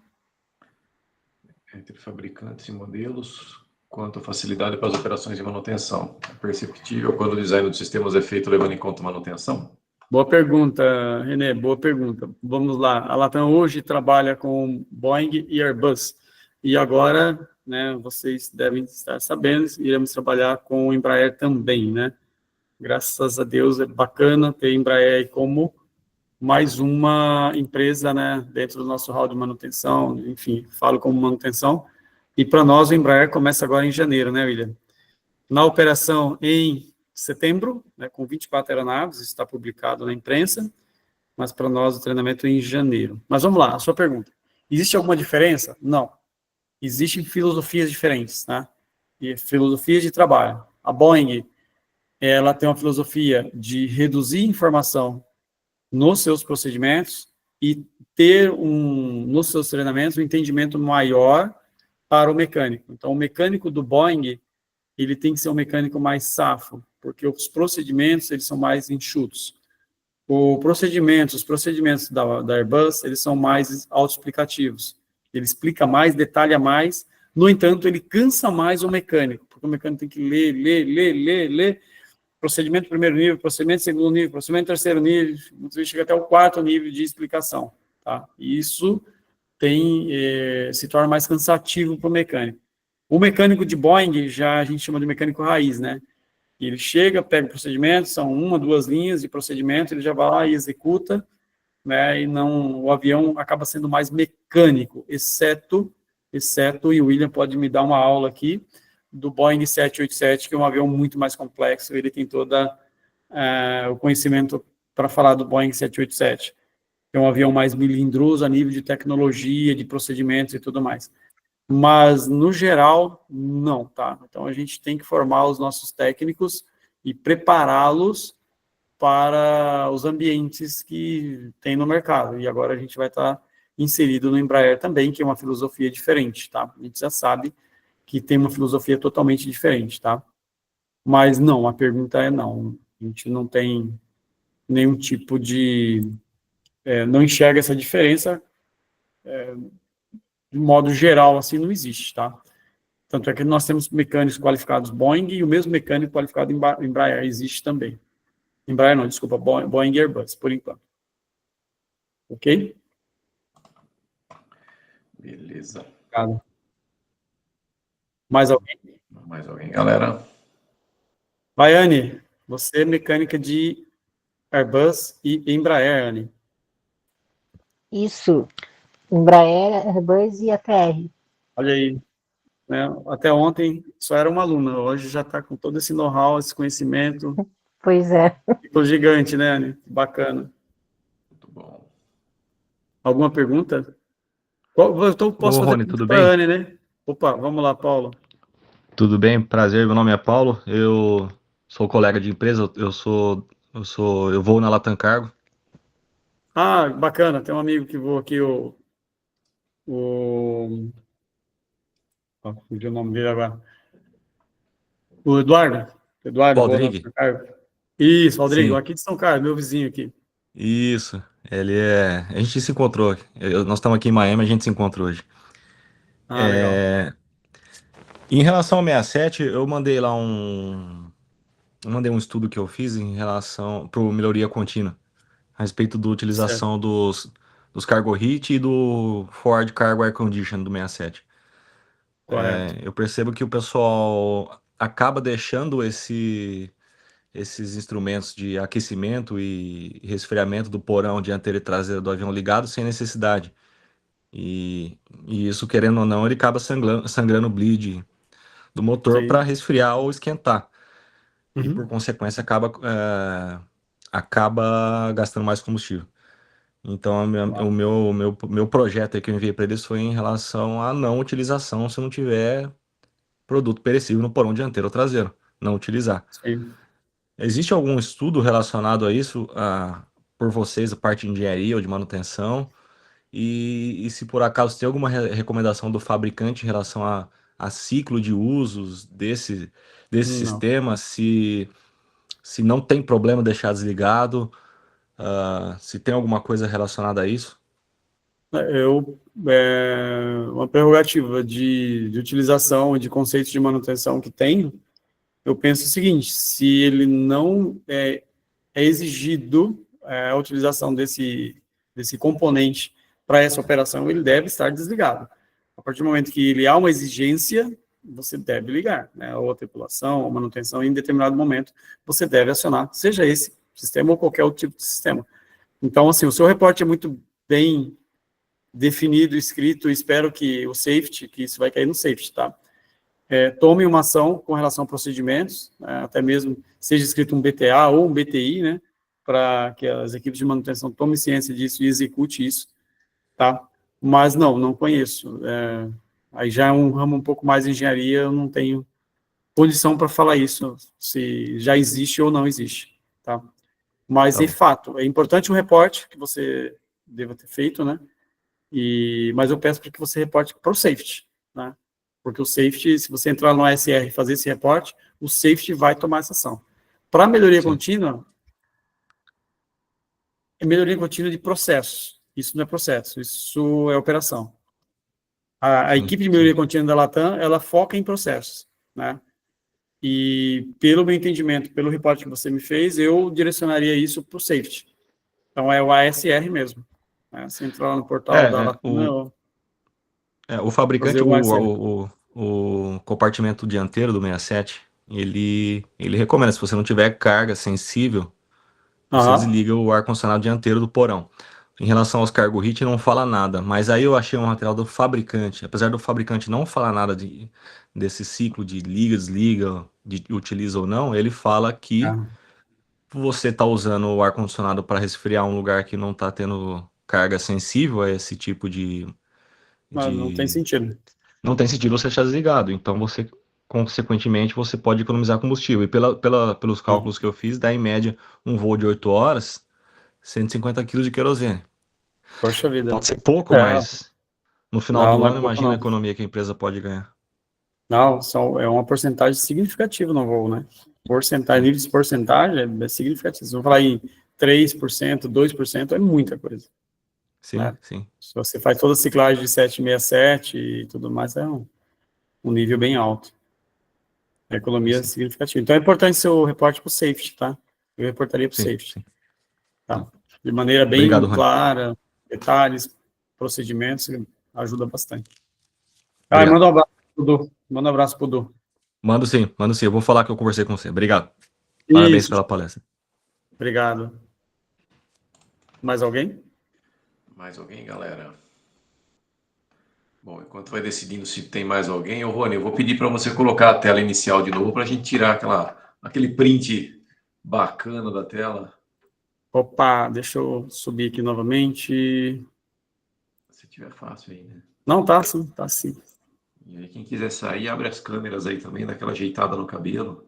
Entre fabricantes e modelos, quanto à facilidade para as operações de manutenção. É perceptível quando o design dos sistemas é feito levando em conta a manutenção? Boa pergunta, Renê, boa pergunta. Vamos lá. A Latam hoje trabalha com Boeing e Airbus. E agora, né, vocês devem estar sabendo, iremos trabalhar com o Embraer também, né? Graças a Deus, é bacana ter Embraer aí como mais uma empresa, né, dentro do nosso hall de manutenção, enfim, falo como manutenção. E para nós, o Embraer começa agora em janeiro, né, William? Na operação em setembro, né, com 24 aeronaves, está publicado na imprensa, mas para nós o treinamento é em janeiro. Mas vamos lá, a sua pergunta. Existe alguma diferença? Não. Existem filosofias diferentes, né? E filosofias de trabalho. A Boeing ela tem uma filosofia de reduzir informação nos seus procedimentos e ter nos seus treinamentos um entendimento maior para o mecânico. Então, o mecânico do Boeing, ele tem que ser um mecânico mais safo, porque os procedimentos, eles são mais enxutos. Os procedimentos da Airbus, eles são mais autoexplicativos. Ele explica mais, detalha mais, no entanto, ele cansa mais o mecânico, porque o mecânico tem que ler, procedimento primeiro nível, procedimento segundo nível, procedimento terceiro nível, muitas vezes chega até o quarto nível de explicação, tá? E isso se torna mais cansativo para o mecânico. O mecânico de Boeing, já a gente chama de mecânico raiz, né? Ele chega, pega o procedimento, são 1, 2 linhas de procedimento, ele já vai lá e executa, né? E o avião acaba sendo mais mecânico, exceto, e o William pode me dar uma aula aqui, do Boeing 787, que é um avião muito mais complexo, ele tem todo o conhecimento para falar do Boeing 787, que é um avião mais melindroso a nível de tecnologia, de procedimentos e tudo mais. Mas, no geral, não, tá? Então, a gente tem que formar os nossos técnicos e prepará-los para os ambientes que tem no mercado. E agora a gente vai estar inserido no Embraer também, que é uma filosofia diferente, tá? A gente já sabe que tem uma filosofia totalmente diferente, tá? Mas não, a pergunta é não. A gente não tem nenhum tipo de... não enxerga essa diferença, de modo geral, assim, não existe, tá? Tanto é que nós temos mecânicos qualificados Boeing e o mesmo mecânico qualificado Embraer existe também. Embraer não, desculpa, Boeing e Airbus, por enquanto. Ok? Beleza. Obrigado. Mais alguém? Mais alguém, galera? Vai, Anne. Você é mecânica de Airbus e Embraer, Anne. Isso. Embraer, Airbus e ATR. Olha aí. Né? Até ontem só era uma aluna, hoje já está com todo esse know-how, esse conhecimento. Pois é. Ficou gigante, né, Anne? Bacana. Muito bom. Alguma pergunta? Então, posso fazer Rony, pergunta tudo para bem? a Anne, né? Opa, vamos lá, Paulo. Tudo bem? Prazer, meu nome é Paulo. Eu sou colega de empresa, eu vou na Latam Cargo. Ah, bacana, tem um amigo que voa aqui, fugiu o nome dele agora. O Eduardo. Eduardo voa na Valdrigue. Latam Cargo. Isso, Rodrigo, Sim. aqui de São Carlos, meu vizinho aqui. Isso, a gente se encontrou. Nós estamos aqui em Miami, a gente se encontrou hoje. Ah, legal. Em relação ao 67, eu mandei lá um estudo que eu fiz em relação para melhoria contínua, a respeito da utilização dos Cargo Heat e do Ford Cargo Air Condition do 67. Correto. Eu percebo que o pessoal acaba deixando esses instrumentos de aquecimento e resfriamento do porão dianteiro e traseiro do avião ligado sem necessidade. E isso, querendo ou não, ele acaba sangrando o bleed do motor Sim. para resfriar ou esquentar. E, Uhum. por consequência, acaba gastando mais combustível. Então, o meu projeto aí que eu enviei para eles foi em relação à não utilização se não tiver produto perecível no porão dianteiro ou traseiro. Não utilizar. Sim. Existe algum estudo relacionado a isso, por vocês, a parte de engenharia ou de manutenção? E se por acaso tem alguma recomendação do fabricante em relação a ciclo de usos desse Não. sistema, se não tem problema deixar desligado, se tem alguma coisa relacionada a isso? Uma prerrogativa de utilização e de conceitos de manutenção que tenho, eu penso o seguinte: se ele não é exigido a utilização desse componente para essa operação, ele deve estar desligado. A partir do momento que ele há uma exigência, você deve ligar, né? Ou a tripulação, ou manutenção, em determinado momento, você deve acionar, seja esse sistema ou qualquer outro tipo de sistema. Então, assim, o seu reporte é muito bem definido, escrito, espero que o safety, que isso vai cair no safety, tá? Tome uma ação com relação a procedimentos, até mesmo seja escrito um BTA ou um BTI, né? Para que as equipes de manutenção tomem ciência disso e execute isso, tá? Mas não conheço. Aí já é um ramo um pouco mais de engenharia, eu não tenho condição para falar isso, se já existe ou não existe, tá? Mas, Tá de bom. fato, é importante um reporte que você deva ter feito, né? Mas eu peço para que você reporte para o safety, né? Porque o safety, se você entrar no ASR e fazer esse reporte, o safety vai tomar essa ação. Para melhoria Sim. contínua, é melhoria contínua de processos. Isso não é processo, isso é operação. A Sim, equipe de sim. melhoria contínua da Latam, ela foca em processos, né? E pelo meu entendimento, pelo reporte que você me fez, eu direcionaria isso para o safety. Então é o ASR mesmo, né? Você entrar lá no portal da Latam, O fazer fabricante, o ASR. o compartimento dianteiro do 67, ele recomenda, se você não tiver carga sensível, você Aham. desliga o ar-condicionado dianteiro do porão. Em relação aos cargo HIT, não fala nada, mas aí eu achei um material do fabricante, apesar do fabricante não falar nada desse ciclo de liga, desliga, de utiliza ou não, ele fala que Ah, você está usando o ar-condicionado para resfriar um lugar que não está tendo carga sensível a esse tipo mas não tem de... sentido. Não tem sentido você deixar desligado, então você, consequentemente, você pode economizar combustível. E pelos Uhum. cálculos que eu fiz, dá em média um voo de 8 horas, 150 quilos de querosene. Poxa vida. Pode ser pouco, É, mas no final não, do não é ano, pouco, imagina a não. economia que a empresa pode ganhar. Não, é uma porcentagem significativa no voo, né? Porcentagem, nível de porcentagem é significativo. Se eu falar em 3%, 2%, é muita coisa, Sim, né? sim, Se você faz toda a ciclagem de 767 e tudo mais, é um nível bem alto. A economia é sim, significativa. Então é importante seu reporte para o safety, tá? Eu reportaria para o sim, safety, sim. tá? Tá. De maneira bem Obrigado, Rony. clara, detalhes, procedimentos, ajuda bastante. Ah, Obrigado. manda um abraço pro Du. Manda um abraço pro Du. Mando sim, mando sim. Eu vou falar que eu conversei com você. Obrigado. Parabéns Isso, pela palestra. obrigado. Mais alguém? Mais alguém, galera? Bom, enquanto vai decidindo se tem mais alguém, ô Rony, eu vou pedir para você colocar a tela inicial de novo para a gente tirar aquele print bacana da tela. Opa, deixa eu subir aqui novamente. Se tiver fácil aí, né? Não, tá sim, tá sim. E aí, quem quiser sair, abre as câmeras aí também, dá aquela ajeitada no cabelo.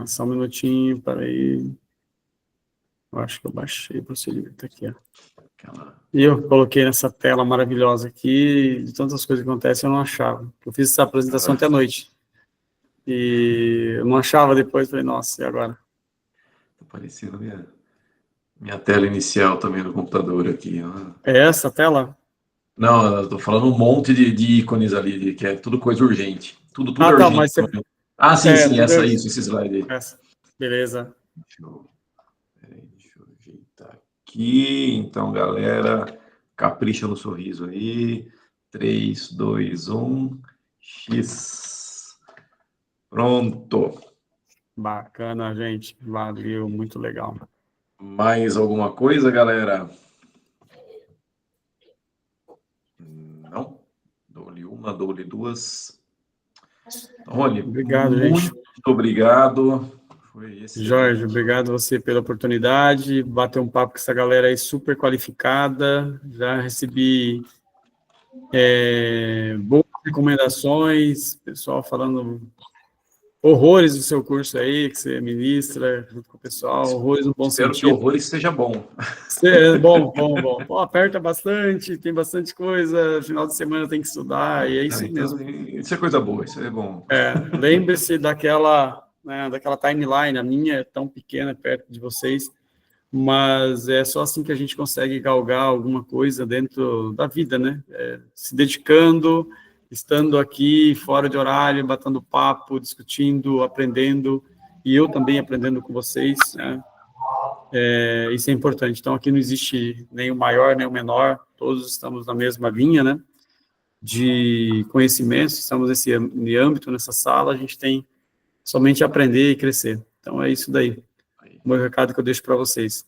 Só um minutinho, peraí. Eu acho que eu baixei o procedimento aqui, ó. E eu coloquei nessa tela maravilhosa aqui, de tantas coisas que acontecem, eu não achava. Eu fiz essa apresentação até à noite. E eu não achava depois, falei, nossa, e agora? Tá aparecendo minha tela inicial também no computador aqui. Ó. É essa a tela? Não, eu tô falando um monte de ícones ali, que é tudo coisa urgente. Tudo Ah, é tá, urgente. mas você... Ah, sim, sim, tudo esse slide aí. essa. Beleza. Deixa eu ajeitar aqui. Então, galera, capricha no sorriso aí. 3, 2, 1, X. Pronto. Bacana, gente. Valeu, muito legal. Mais alguma coisa, galera? Não? Dou-lhe uma, dou-lhe duas. Rony, Obrigado, muito gente. obrigado. Foi excelente. Jorge, obrigado você pela oportunidade, bater um papo com essa galera aí super qualificada, já recebi boas recomendações, pessoal falando horrores do seu curso aí, que você ministra junto com o pessoal, horrores no bom Espero que sentido. horrores seja bom. Bom. Pô, aperta bastante, tem bastante coisa, final de semana tem que estudar, e é isso Então, mesmo. isso é coisa boa, isso é bom. Lembre-se daquela timeline, a minha é tão pequena perto de vocês, mas é só assim que a gente consegue galgar alguma coisa dentro da vida, né? Se dedicando, estando aqui fora de horário, batendo papo, discutindo, aprendendo, e eu também aprendendo com vocês, né? Isso é importante. Então, aqui não existe nem o maior, nem o menor, todos estamos na mesma linha, né? De conhecimentos, estamos nesse âmbito, nessa sala, a gente tem somente aprender e crescer. Então, é isso daí. O meu recado que eu deixo para vocês.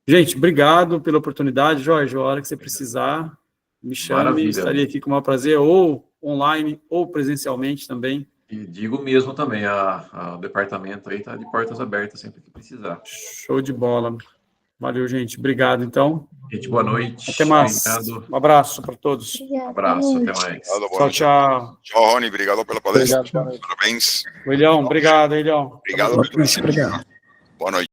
Gente, obrigado pela oportunidade. Jorge, a hora que você precisar, me chame. Maravilha. Estarei aqui com o maior prazer, ou online, ou presencialmente também. E digo mesmo também, o departamento aí está de portas abertas sempre que precisar. Show de bola. Valeu, gente. Obrigado, então. Gente, boa noite. Até mais. Obrigado. Um abraço para todos. Um abraço, até mais. Obrigado, boa Tchau, noite. tchau. Tchau, Rony. Obrigado pela palestra. Obrigado, boa noite. Parabéns. William, obrigado, William. Obrigado. Obrigado. Boa noite.